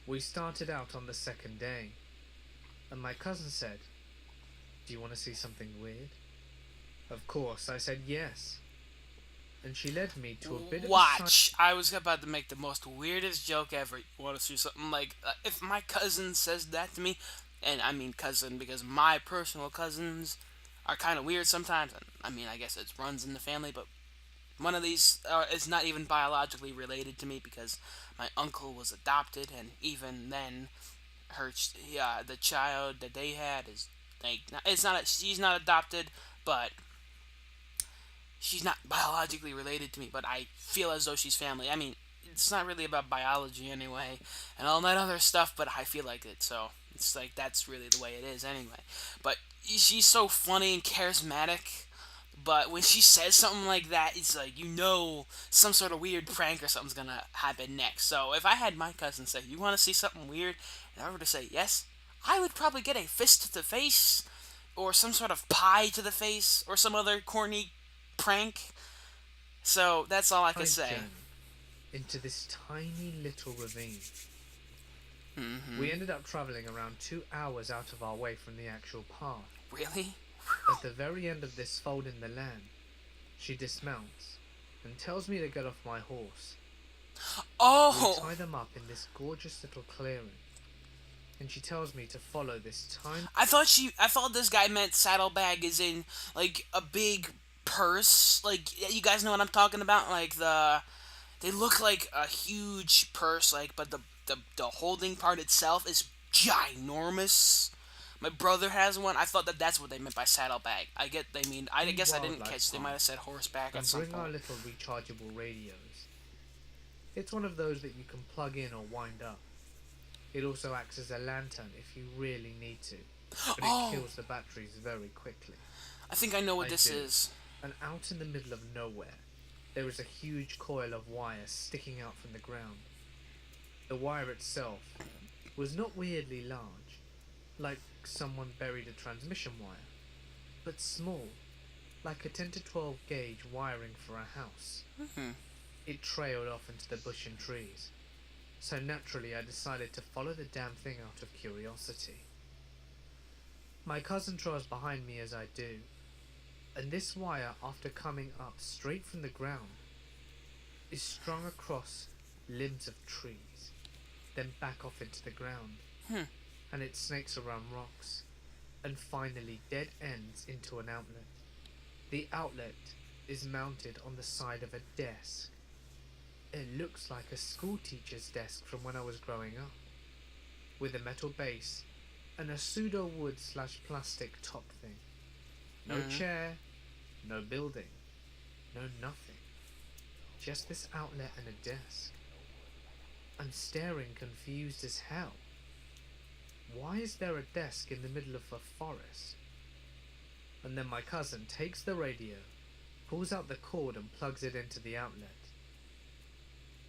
We started out on the second day, and my cousin said, "Do you want to see something weird?" Of course, I said yes, and she led me to a bit of a Watch. I was about to make the most weirdest joke ever. You want to see something like if my cousin says that to me, and I mean cousin because my personal cousins are kind of weird sometimes. I mean, I guess it runs in the family, but one of these is not even biologically related to me because my uncle was adopted, and even then, the child that they had is like it's not she's not adopted, but she's not biologically related to me, but I feel as though she's family. I mean, it's not really about biology anyway, and all that other stuff, but I feel like it, so it's like that's really the way it is anyway. But she's so funny and charismatic. But when she says something like that, it's like some sort of weird prank or something's gonna happen next. So if I had my cousin say, "You want to see something weird?" and I were to say yes, I would probably get a fist to the face, or some sort of pie to the face, or some other corny prank. So that's all I can side say. journey into this tiny little ravine. Mm-hmm. We ended up traveling around 2 hours out of our way from the actual path. Really? At the very end of this fold in the land, she dismounts and tells me to get off my horse. We Oh, tie them up in this gorgeous little clearing, and she tells me to follow this tiny I thought this guy meant saddlebag is in like a big purse. Like you guys know what I'm talking about. They look like a huge purse. But the holding part itself is ginormous. My brother has one. I thought that that's what they meant by saddlebag. I guess I didn't wildlife catch. They might have park said horseback at and some bring our point. little rechargeable radios. It's one of those that you can plug in or wind up. It also acts as a lantern if you really need to, but it Oh, kills the batteries very quickly. I think I know what I this do. is. And out in the middle of nowhere, there is a huge coil of wire sticking out from the ground. The wire itself was not weirdly large, like someone buried a transmission wire, but small, like a 10 to 12 gauge wiring for a house. Hmm. It trailed off into the bush and trees, so naturally I decided to follow the damn thing out of curiosity. My cousin trails behind me as I do, and this wire, after coming up straight from the ground, is strung across limbs of trees, then back off into the ground, Hmm. and it snakes around rocks, and finally dead ends into an outlet. The outlet is mounted on the side of a desk. It looks like a school teacher's desk from when I was growing up, with a metal base and a pseudo wood/plastic top thing. No Mhm. chair, no building, no nothing. Just this outlet and a desk. I'm staring confused as hell. Why is there a desk in the middle of a forest? And then my cousin takes the radio, pulls out the cord and plugs it into the outlet.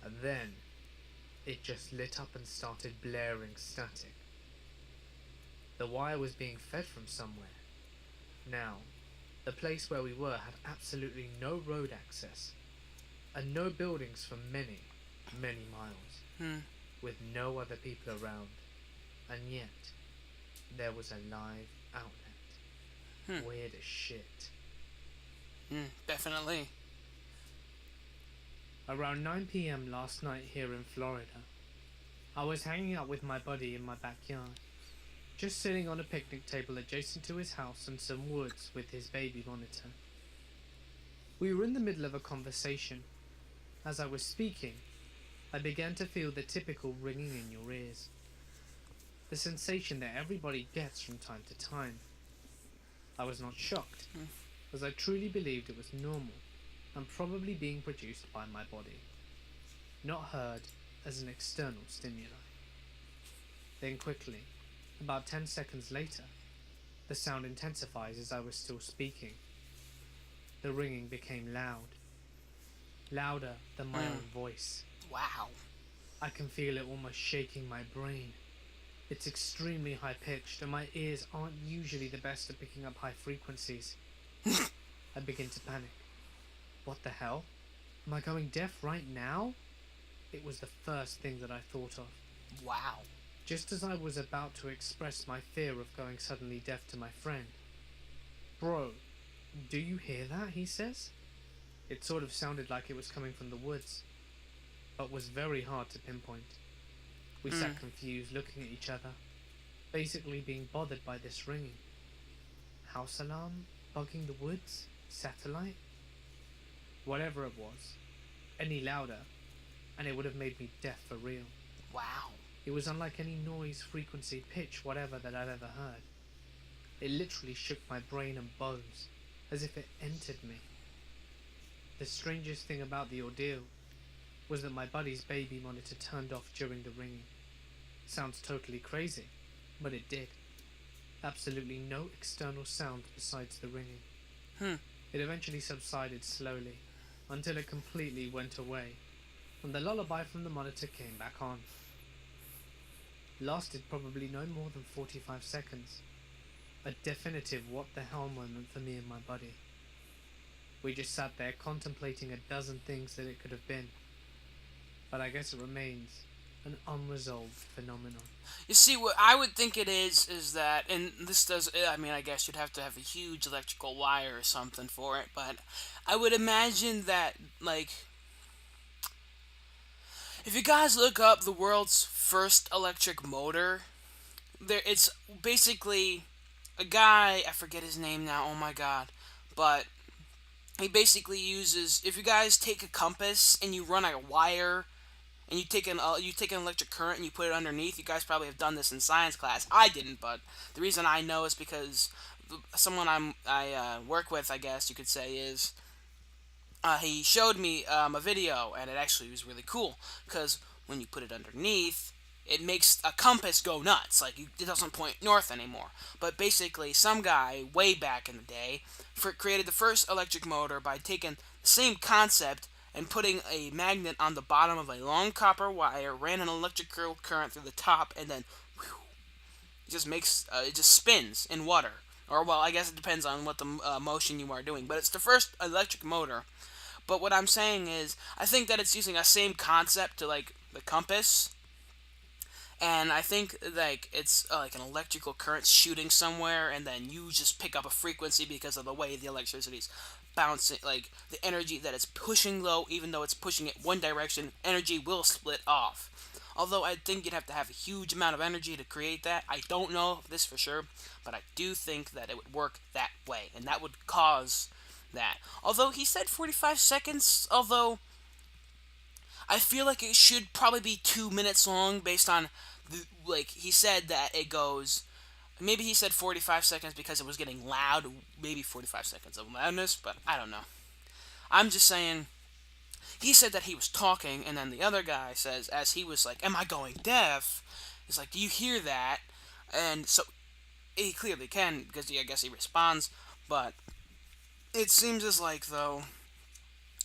And then it just lit up and started blaring static. The wire was being fed from somewhere. Now, the place where we were had absolutely no road access, and no buildings for many, many miles, Hmm. with no other people around, and yet there was a live outlet. Hmm. Weird as shit. Definitely. Around 9 p.m. last night here in Florida, I was hanging out with my buddy in my backyard, just sitting on a picnic table adjacent to his house and some woods with his baby monitor. We were in the middle of a conversation. As I was speaking, I began to feel the typical ringing in your ears, the sensation that everybody gets from time to time. I was not shocked, as I truly believed it was normal and probably being produced by my body, not heard as an external stimuli. Then quickly, about 10 seconds later, the sound intensifies as I was still speaking. The ringing became loud, louder than my Hmm. own voice. Wow. I can feel it almost shaking my brain. It's extremely high pitched, and my ears aren't usually the best at picking up high frequencies. I begin to panic. What the hell? Am I going deaf right now? It was the first thing that I thought of. Wow. Just as I was about to express my fear of going suddenly deaf to my friend. Bro, do you hear that? He says. It sort of sounded like it was coming from the woods, but was very hard to pinpoint. We sat confused, looking at each other, basically being bothered by this ringing. House alarm? Bugging the woods? Satellite? Whatever it was, any louder, and it would have made me deaf for real. Wow. It was unlike any noise, frequency, pitch, whatever that I'd ever heard. It literally shook my brain and bones, as if it entered me. The strangest thing about the ordeal was that my buddy's baby monitor turned off during the ringing. Sounds totally crazy, but it did. Absolutely no external sound besides the ringing. Hmm. It eventually subsided slowly, until it completely went away, and the lullaby from the monitor came back on. Lasted probably no more than 45 seconds. A definitive what the hell moment for me and my buddy. We just sat there contemplating a dozen things that it could have been. But I guess it remains an unresolved phenomenon. You see, what I would think it is that, and this does, I mean, I guess you'd have to have a huge electrical wire or something for it, but I would imagine that, like, if you guys look up the world's first electric motor, it's basically a guy, I forget his name now, oh my god, but he basically uses, if you guys take a compass and you run a wire and you take an electric current and you put it underneath. You guys probably have done this in science class. I didn't, but the reason I know is because someone I work with, I guess you could say, is he showed me a video, and it actually was really cool because when you put it underneath, it makes a compass go nuts. Like it doesn't point north anymore. But basically, some guy way back in the day created the first electric motor by taking the same concept and putting a magnet on the bottom of a long copper wire, ran an electrical current through the top, and then whew, it just spins in water. Or well, I guess it depends on what the motion you are doing. But it's the first electric motor. But what I'm saying is, I think that it's using a same concept to like the compass, and I think like it's like an electrical current shooting somewhere, and then you just pick up a frequency because of the way the electricity's bouncing, like the energy that it's pushing low, even though it's pushing it one direction, energy will split off. Although I think you'd have to have a huge amount of energy to create that. I don't know this for sure, but I do think that it would work that way, and that would cause that. Although he said 45 seconds, although I feel like it should probably be 2 minutes long based on like he said that it goes. Maybe he said 45 seconds because it was getting loud. Maybe 45 seconds of loudness, but I don't know. I'm just saying. He said that he was talking, and then the other guy says, as he was like, "Am I going deaf?" He's like, "Do you hear that?" And so he clearly can because I guess he responds, but it seems as like though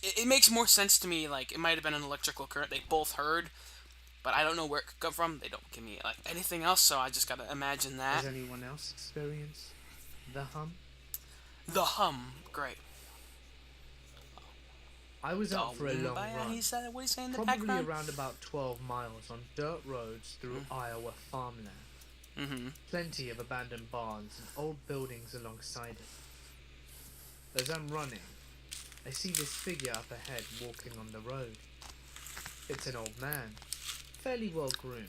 it makes more sense to me like it might have been an electrical current they both heard but I don't know where it could come from. They don't give me like anything else, so I just gotta imagine that. Has anyone else experienced the hum? The hum, great. I was out for a long Dawumbaya, he run, said. What do you say in the probably background? around about 12 miles on dirt roads through Iowa farmland. Mm-hmm. Plenty of abandoned barns and old buildings alongside it. As I'm running, I see this figure up ahead walking on the road. It's an old man, fairly well groomed.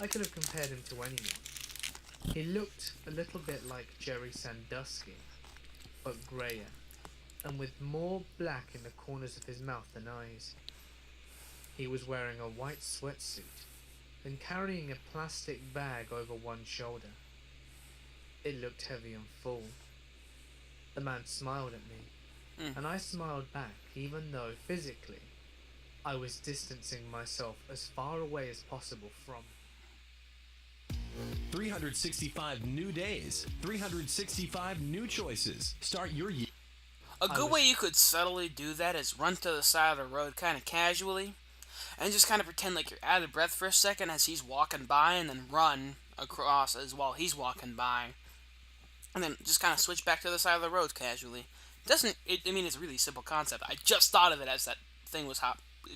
I could have compared him to anyone. He looked a little bit like Jerry Sandusky, but greyer, and with more black in the corners of his mouth than eyes. He was wearing a white sweatsuit and carrying a plastic bag over one shoulder. It looked heavy and full. The man smiled at me, Mm. and I smiled back, even though physically I was distancing myself as far away as possible from. 365 new days, 365 new choices. Start your year. A I good was way you could subtly do that is run to the side of the road kind of casually and just kind of pretend like you're out of breath for a second as he's walking by and then run across as while he's walking by. And then just kind of switch back to the side of the road casually. Doesn't it? I mean, it's a really simple concept. I just thought of it as that thing was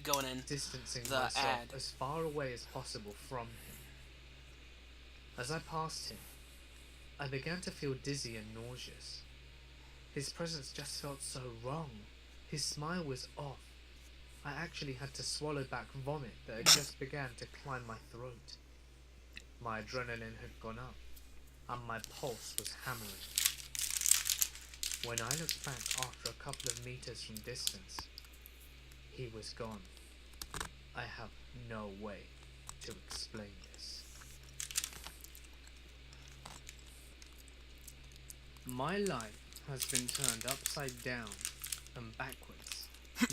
going in distancing the myself ad. as far away as possible from him. As I passed him, I began to feel dizzy and nauseous. His presence just felt so wrong. His smile was off. I actually had to swallow back vomit that had just began to climb my throat. My adrenaline had gone up, and my pulse was hammering. When I looked back after a couple of meters from distance, he was gone. I have no way to explain this. My life has been turned upside down and backwards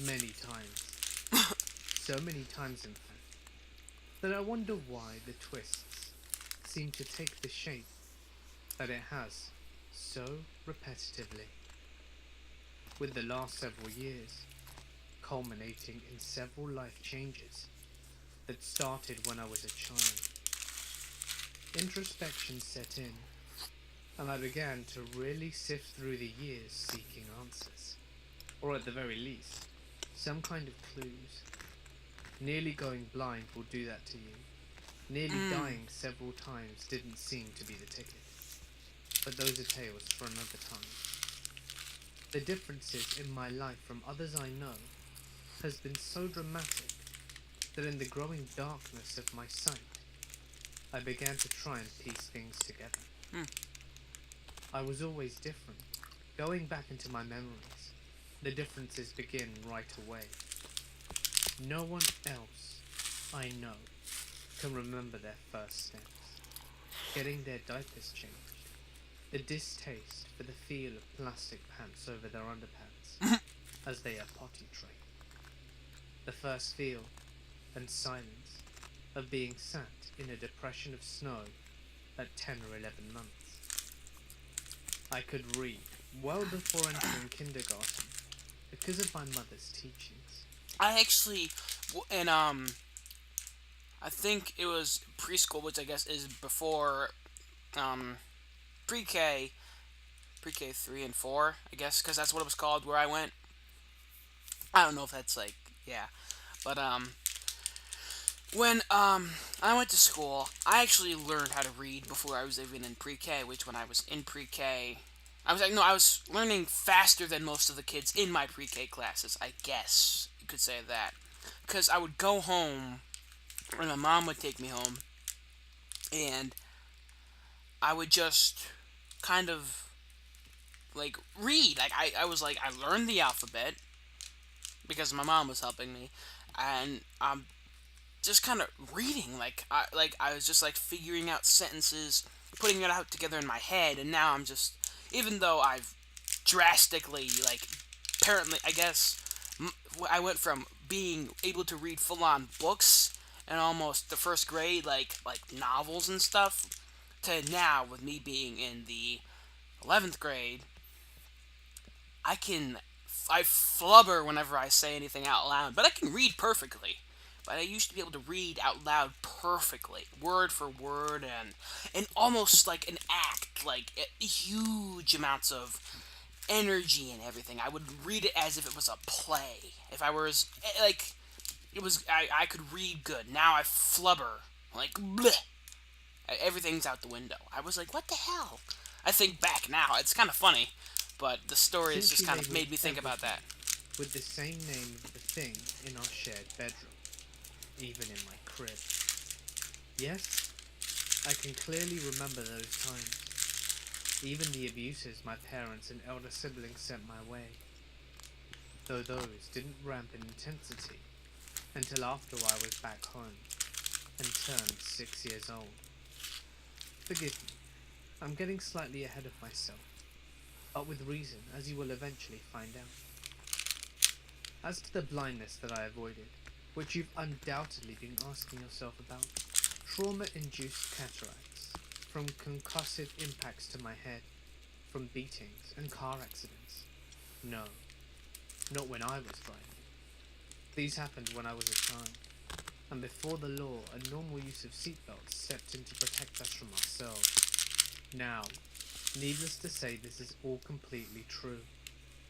many times. So many times, in fact, that I wonder why the twists seem to take the shape that it has so repetitively. With the last several years culminating in several life changes that started when I was a child. Introspection set in, and I began to really sift through the years seeking answers, or at the very least, some kind of clues. Nearly going blind will do that to you. Nearly dying several times didn't seem to be the ticket. But those are tales for another time. The differences in my life from others I know has been so dramatic that in the growing darkness of my sight, I began to try and piece things together. Hmm. I was always different. Going back into my memories, the differences begin right away. No one else I know can remember their first steps, getting their diapers changed, the distaste for the feel of plastic pants over their underpants as they are potty trained, the first feel and silence of being sat in a depression of snow at 10 or 11 months. I could read well before entering kindergarten because of my mother's teachings. I actually, in I think it was preschool, which I guess is before pre-K, pre-K 3 and 4, I guess, because that's what it was called where I went. I don't know if that's like yeah, but when I went to school, I actually learned how to read before I was even in pre-K. Which when I was in pre-K, I was like no, I was learning faster than most of the kids in my pre-K classes. I guess you could say that, because I would go home, and my mom would take me home, and I would just kind of like read. Like I was like I learned the alphabet because my mom was helping me, and just kind of reading. Like I was just like figuring out sentences, putting it out together in my head, and now I'm just even though I've drastically like apparently I guess I went from being able to read full on books and almost the first grade like novels and stuff to now with me being in the 11th grade I flubber whenever I say anything out loud, but I can read perfectly. but I used to be able to read out loud perfectly, word for word, and almost like an act, like huge amounts of energy and everything. I would read it as if it was a play. If I was like, it was, I could read good. Now I flubber like bleh. Everything's out the window. I was like, what the hell? I think back now, it's kind of funny, but the story has Since just you kind of labelled made me think about everything that. with the same name of the thing in our shared bedroom, even in my crib. Yes, I can clearly remember those times, even the abuses my parents and elder siblings sent my way, though those didn't ramp in intensity until after I was back home and turned 6 years old. Forgive me, I'm getting slightly ahead of myself, but with reason, as you will eventually find out. As to the blindness that I avoided, which you've undoubtedly been asking yourself about, trauma-induced cataracts, from concussive impacts to my head, from beatings and car accidents. No, not when I was driving. These happened when I was a child, and before the law and normal use of seatbelts stepped in to protect us from ourselves. Now, needless to say, this is all completely true.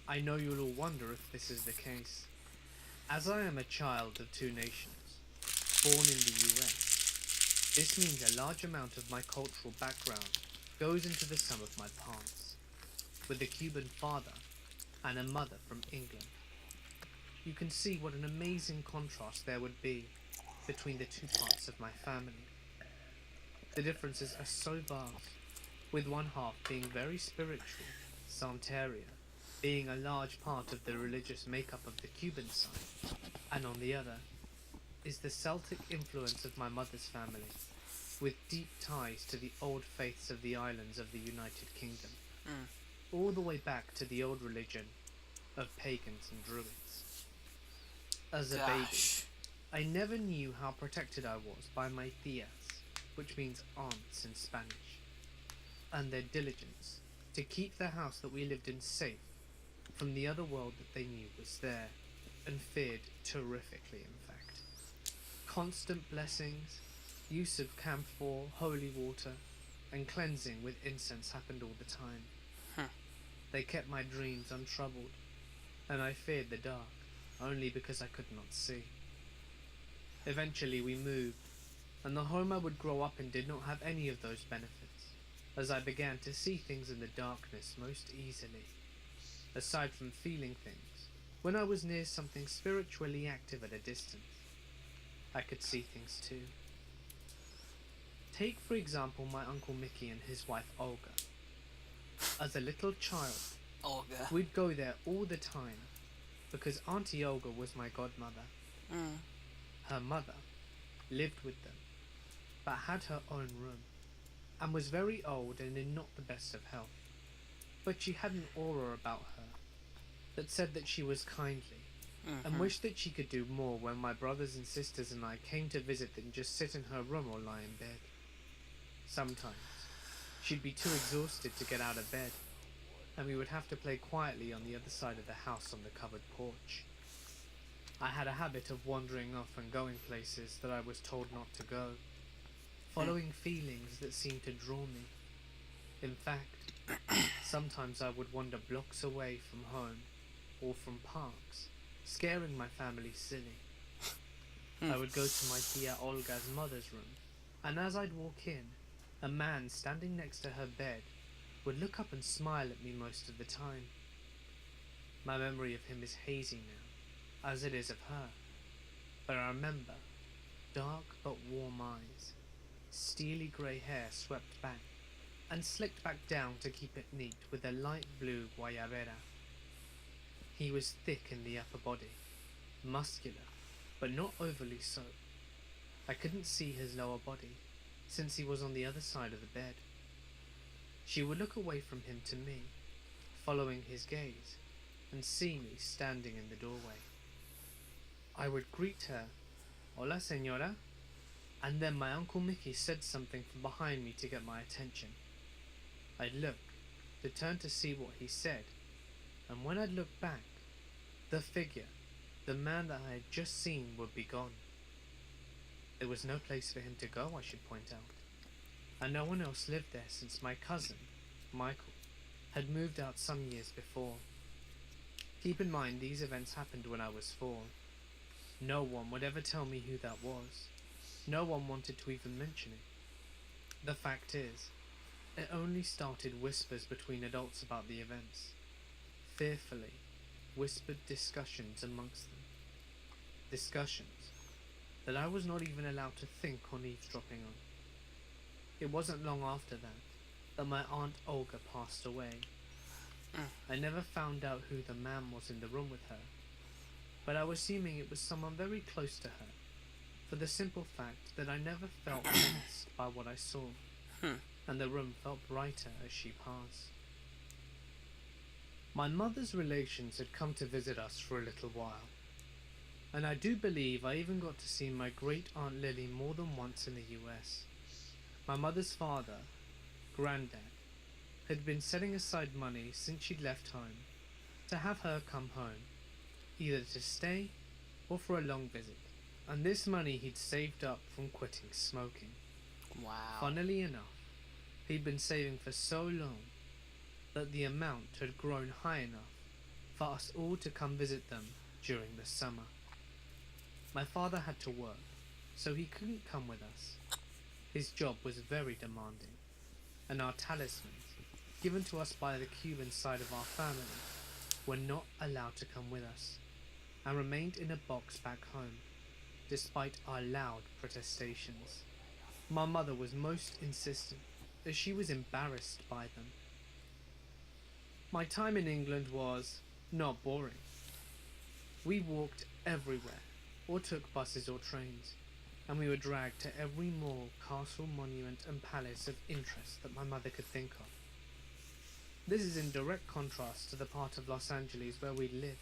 I know you'll all wonder if this is the case. As I am a child of two nations, born in the US, this means a large amount of my cultural background goes into the sum of my parts, with a Cuban father and a mother from England. You can see what an amazing contrast there would be between the two parts of my family. The differences are so vast, with one half being very spiritual, Santeria, being a large part of the religious makeup of the Cuban side, and on the other is the Celtic influence of my mother's family, with deep ties to the old faiths of the islands of the United Kingdom, Mm. all the way back to the old religion of pagans and druids. As a baby, Gosh. I never knew how protected I was by my tias, which means aunts in Spanish, and their diligence to keep the house that we lived in safe from the other world that they knew was there, and feared terrifically, in fact. Constant blessings, use of camphor, holy water, and cleansing with incense happened all the time. Hmm. They kept my dreams untroubled, and I feared the dark, only because I could not see. Eventually we moved, and the home I would grow up in did not have any of those benefits, as I began to see things in the darkness most easily. Aside from feeling things, when I was near something spiritually active at a distance, I could see things too. Take for example my Uncle Mickey and his wife Olga. As a little child, Olga. we'd go there all the time, because Auntie Olga was my godmother. Mm. Her mother lived with them, but had her own room, and was very old and in not the best of health. But she had an aura about her that said that she was kindly, and wished that she could do more when my brothers and sisters and I came to visit than just sit in her room or lie in bed. Sometimes she'd be too exhausted to get out of bed, and we would have to play quietly on the other side of the house on the covered porch. I had a habit of wandering off and going places that I was told not to go, following feelings that seemed to draw me. In fact, sometimes I would wander blocks away from home or from parks, scaring my family silly. I would go to my tia Olga's mother's room, and as I'd walk in, a man standing next to her bed would look up and smile at me most of the time. My memory of him is hazy now, as it is of her, but I remember dark but warm eyes, steely grey hair swept back, and slicked back down to keep it neat with a light blue guayabera. He was thick in the upper body, muscular, but not overly so. I couldn't see his lower body, since he was on the other side of the bed. She would look away from him to me, following his gaze, and see me standing in the doorway. I would greet her, "Hola, señora," and then my Uncle Mickey said something from behind me to get my attention. I'd look, to turn to see what he said, and when I'd look back, the figure, the man that I had just seen, would be gone. There was no place for him to go, I should point out, and no one else lived there since my cousin, Michael, had moved out some years before. Keep in mind these events happened when I was 4. No one would ever tell me who that was. No one wanted to even mention it. The fact is, it only started whispers between adults about the events. Fearfully whispered discussions amongst them. Discussions that I was not even allowed to think on eavesdropping on. It wasn't long after that my Aunt Olga passed away. I never found out who the man was in the room with her, but I was assuming it was someone very close to her, for the simple fact that I never felt menaced by what I saw, and the room felt brighter as she passed. My mother's relations had come to visit us for a little while, and I do believe I even got to see my great Aunt Lily more than once in the US. My mother's father, Granddad, had been setting aside money since she'd left home to have her come home, either to stay or for a long visit, and this money he'd saved up from quitting smoking. Wow. Funnily enough, he'd been saving for so long that the amount had grown high enough for us all to come visit them during the summer. My father had to work, so he couldn't come with us. His job was very demanding, and our talismans, given to us by the Cuban side of our family, were not allowed to come with us, and remained in a box back home, despite our loud protestations. My mother was most insistent, as she was embarrassed by them. My time in England was not boring. We walked everywhere, or took buses or trains, and we were dragged to every mall, castle, monument, and palace of interest that my mother could think of. This is in direct contrast to the part of Los Angeles where we lived,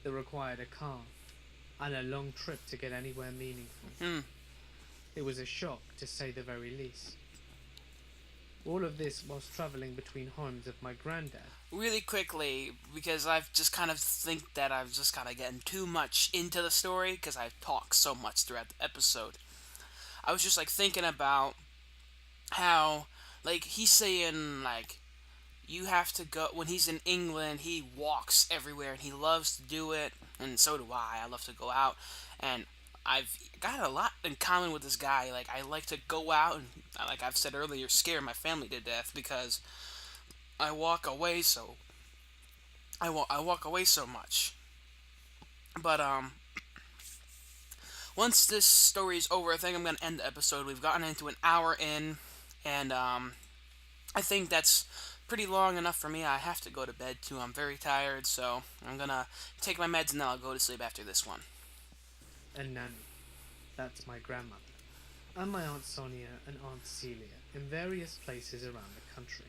that required a car, and a long trip to get anywhere meaningful. It was a shock, to say the very least. All of this whilst travelling between homes of my granddad. Really quickly, because I've just kind of think that I've just kind of getting too much into the story because I've talked so much throughout the episode. I was just like thinking about how, like, he's saying, like, you have to go when he's in England. He walks everywhere and he loves to do it, and so do I. I love to go out, and I've got a lot in common with this guy. Like, I like to go out and, like I've said earlier, scare my family to death because I walk away so I walk away so much. But once this story is over, I think I'm gonna end the episode. We've gotten into an hour in, and I think that's pretty long enough for me. I have to go to bed too. I'm very tired, so I'm gonna take my meds and then I'll go to sleep after this one. And Nanny, that's my grandmother, and my Aunt Sonia and Aunt Celia in various places around the country.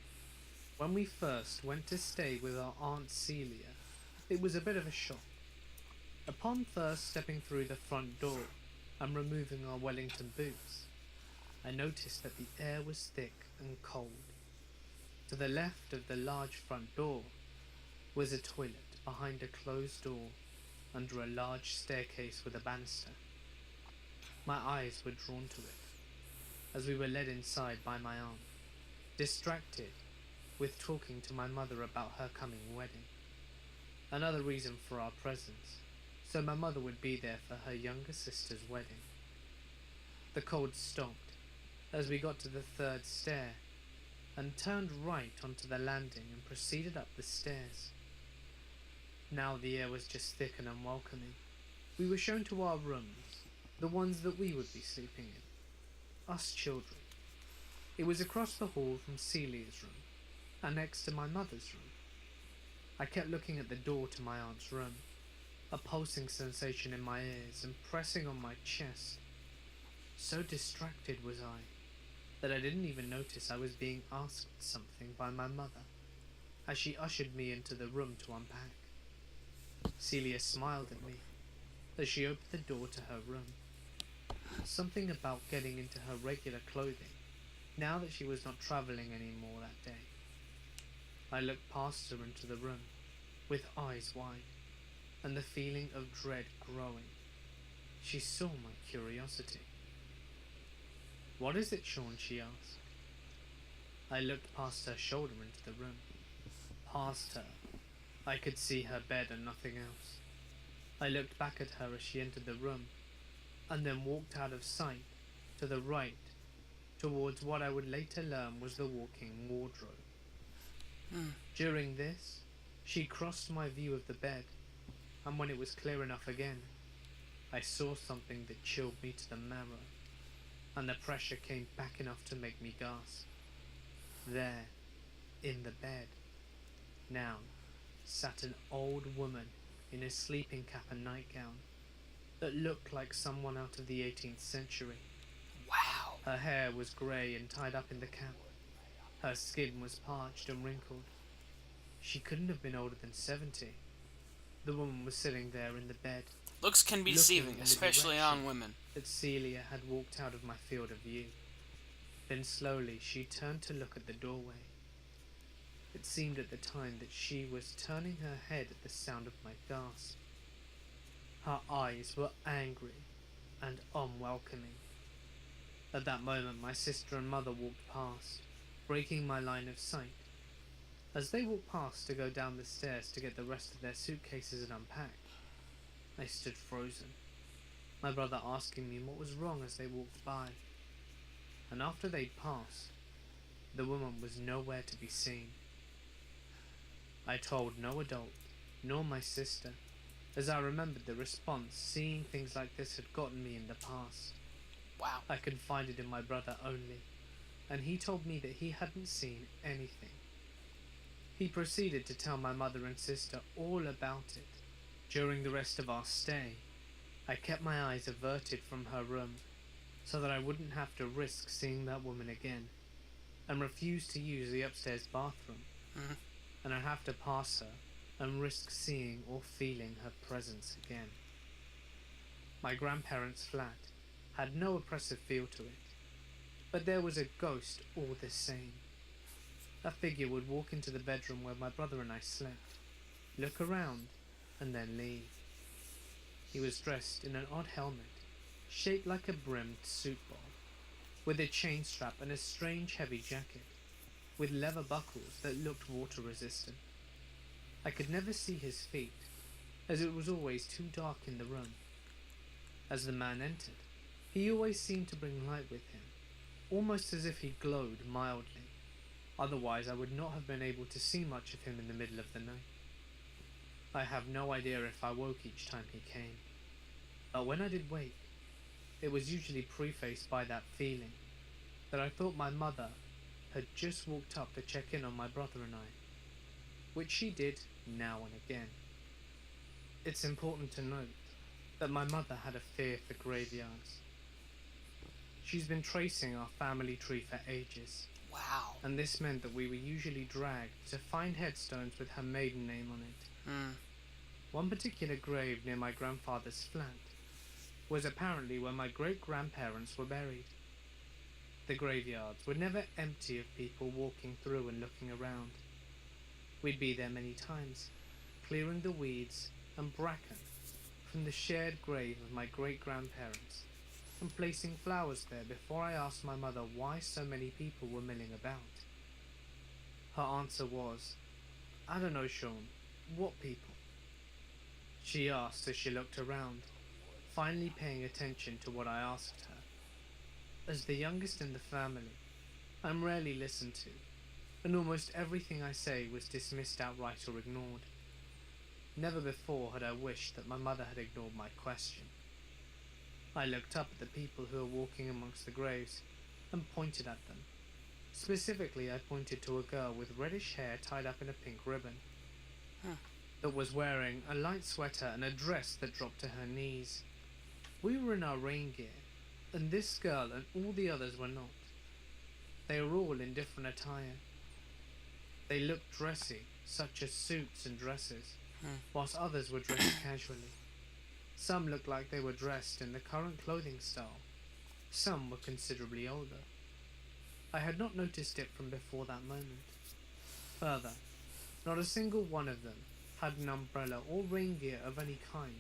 When we first went to stay with our Aunt Celia, it was a bit of a shock. Upon first stepping through the front door and removing our Wellington boots, I noticed that the air was thick and cold. To the left of the large front door was a toilet behind a closed door under a large staircase with a banister. My eyes were drawn to it as we were led inside by my aunt, distracted with talking to my mother about her coming wedding. Another reason for our presence, so my mother would be there for her younger sister's wedding. The cold stopped as we got to the third stair and turned right onto the landing and proceeded up the stairs. Now the air was just thick and unwelcoming. We were shown to our rooms, the ones that we would be sleeping in. Us children. It was across the hall from Celia's room, and next to my mother's room. I kept looking at the door to my aunt's room, a pulsing sensation in my ears and pressing on my chest. So distracted was I, that I didn't even notice I was being asked something by my mother, as she ushered me into the room to unpack. Celia smiled at me as she opened the door to her room. Something about getting into her regular clothing, now that she was not travelling anymore that day. I looked past her into the room, with eyes wide, and the feeling of dread growing. She saw my curiosity. "What is it, Sean?" she asked. I looked past her shoulder into the room. Past her. I could see her bed and nothing else. I looked back at her as she entered the room, and then walked out of sight, to the right, towards what I would later learn was the walk-in wardrobe. During this, she crossed my view of the bed, and when it was clear enough again, I saw something that chilled me to the marrow, and the pressure came back enough to make me gasp. There, in the bed, now, sat an old woman in a sleeping cap and nightgown that looked like someone out of the 18th century. Wow. Her hair was grey and tied up in the cap. Her skin was parched and wrinkled. She couldn't have been older than 70. The woman was sitting there in the bed, Looks can be looking deceiving, in the especially on direction women. that Celia had walked out of my field of view. Then slowly she turned to look at the doorway. It seemed at the time that she was turning her head at the sound of my gasp. Her eyes were angry and unwelcoming. At that moment my sister and mother walked past, breaking my line of sight. As they walked past to go down the stairs to get the rest of their suitcases and unpack, I stood frozen, my brother asking me what was wrong as they walked by. And after they'd passed, the woman was nowhere to be seen. I told no adult, nor my sister, as I remembered the response seeing things like this had gotten me in the past. Wow. I confided in my brother only, and he told me that he hadn't seen anything. He proceeded to tell my mother and sister all about it. During the rest of our stay, I kept my eyes averted from her room, so that I wouldn't have to risk seeing that woman again, and refused to use the upstairs bathroom, and I'd have to pass her and risk seeing or feeling her presence again. My grandparents' flat had no oppressive feel to it, but there was a ghost all the same. A figure would walk into the bedroom where my brother and I slept, look around, and then leave. He was dressed in an odd helmet, shaped like a brimmed suit ball, with a chain strap and a strange heavy jacket, with leather buckles that looked water resistant. I could never see his feet, as it was always too dark in the room. As the man entered, he always seemed to bring light with him, almost as if he glowed mildly. Otherwise I would not have been able to see much of him in the middle of the night. I have no idea if I woke each time he came, but when I did wake, it was usually prefaced by that feeling that I thought my mother had just walked up to check in on my brother and I, which she did now and again. It's important to note that my mother had a fear for graveyards. She's been tracing our family tree for ages, Wow. and this meant that we were usually dragged to find headstones with her maiden name on it. One particular grave near my grandfather's flat was apparently where my great-grandparents were buried. The graveyards were never empty of people walking through and looking around. We'd be there many times, clearing the weeds and bracken from the shared grave of my great-grandparents, and placing flowers there before I asked my mother why so many people were milling about. Her answer was, "I don't know, Sean, what people?" She asked as she looked around, finally paying attention to what I asked her. As the youngest in the family, I'm rarely listened to, and almost everything I say was dismissed outright or ignored. Never before had I wished that my mother had ignored my question. I looked up at the people who were walking amongst the graves and pointed at them. Specifically, I pointed to a girl with reddish hair tied up in a pink ribbon, that was wearing a light sweater and a dress that dropped to her knees. We were in our rain gear, and this girl and all the others were not. They were all in different attire. They looked dressy, such as suits and dresses, whilst others were dressed casually. Some looked like they were dressed in the current clothing style. Some were considerably older. I had not noticed it from before that moment. Further, not a single one of them had an umbrella or rain gear of any kind.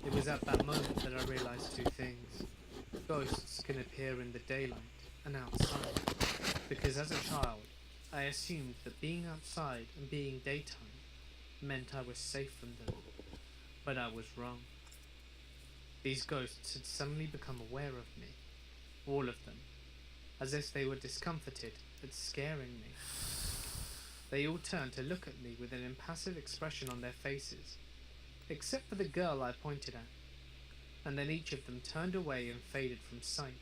It was at that moment that I realized two things. Ghosts can appear in the daylight and outside, because as a child, I assumed that being outside and being daytime meant I was safe from them, but I was wrong. These ghosts had suddenly become aware of me, all of them, as if they were discomfited at scaring me. They all turned to look at me with an impassive expression on their faces, except for the girl I pointed at, and then each of them turned away and faded from sight.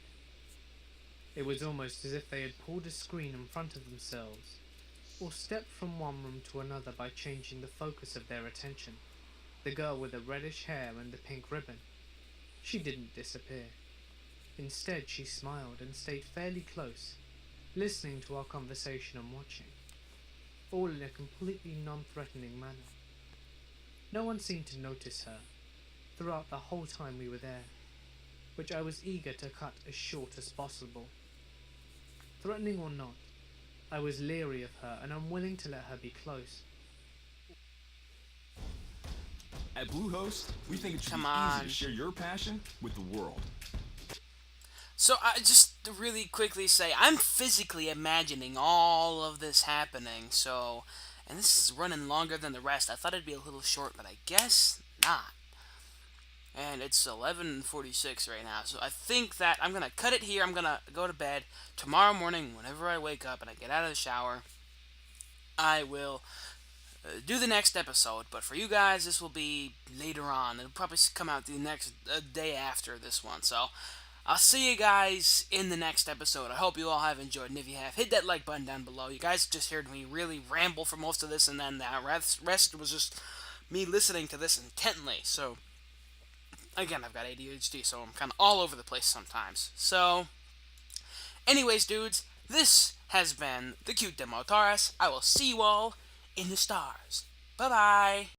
It was almost as if they had pulled a screen in front of themselves, or stepped from one room to another by changing the focus of their attention. The girl with the reddish hair and the pink ribbon, she didn't disappear. Instead, she smiled and stayed fairly close, listening to our conversation and watching, all in a completely non-threatening manner. No one seemed to notice her throughout the whole time we were there, which I was eager to cut as short as possible. Threatening or not, I was leery of her and unwilling to let her be close. At Bluehost, we think it should Come be easy on. to share your passion with the world. So I just to really quickly say I'm physically imagining all of this happening. So, and this is running longer than the rest. I thought it'd be a little short, but I guess not. And it's 11:46 right now. So I think that I'm gonna cut it here. I'm gonna go to bed. Tomorrow morning, whenever I wake up and I get out of the shower, I will do the next episode. But for you guys, this will be later on. It'll probably come out the next day after this one. So I'll see you guys in the next episode. I hope you all have enjoyed, and if you have, hit that like button down below. You guys just heard me really ramble for most of this, and then that rest was just me listening to this intently. So again, I've got ADHD, so I'm kind of all over the place sometimes. So, anyways, dudes, this has been the CuteDemo Taurus. I will see you all in the stars. Bye bye.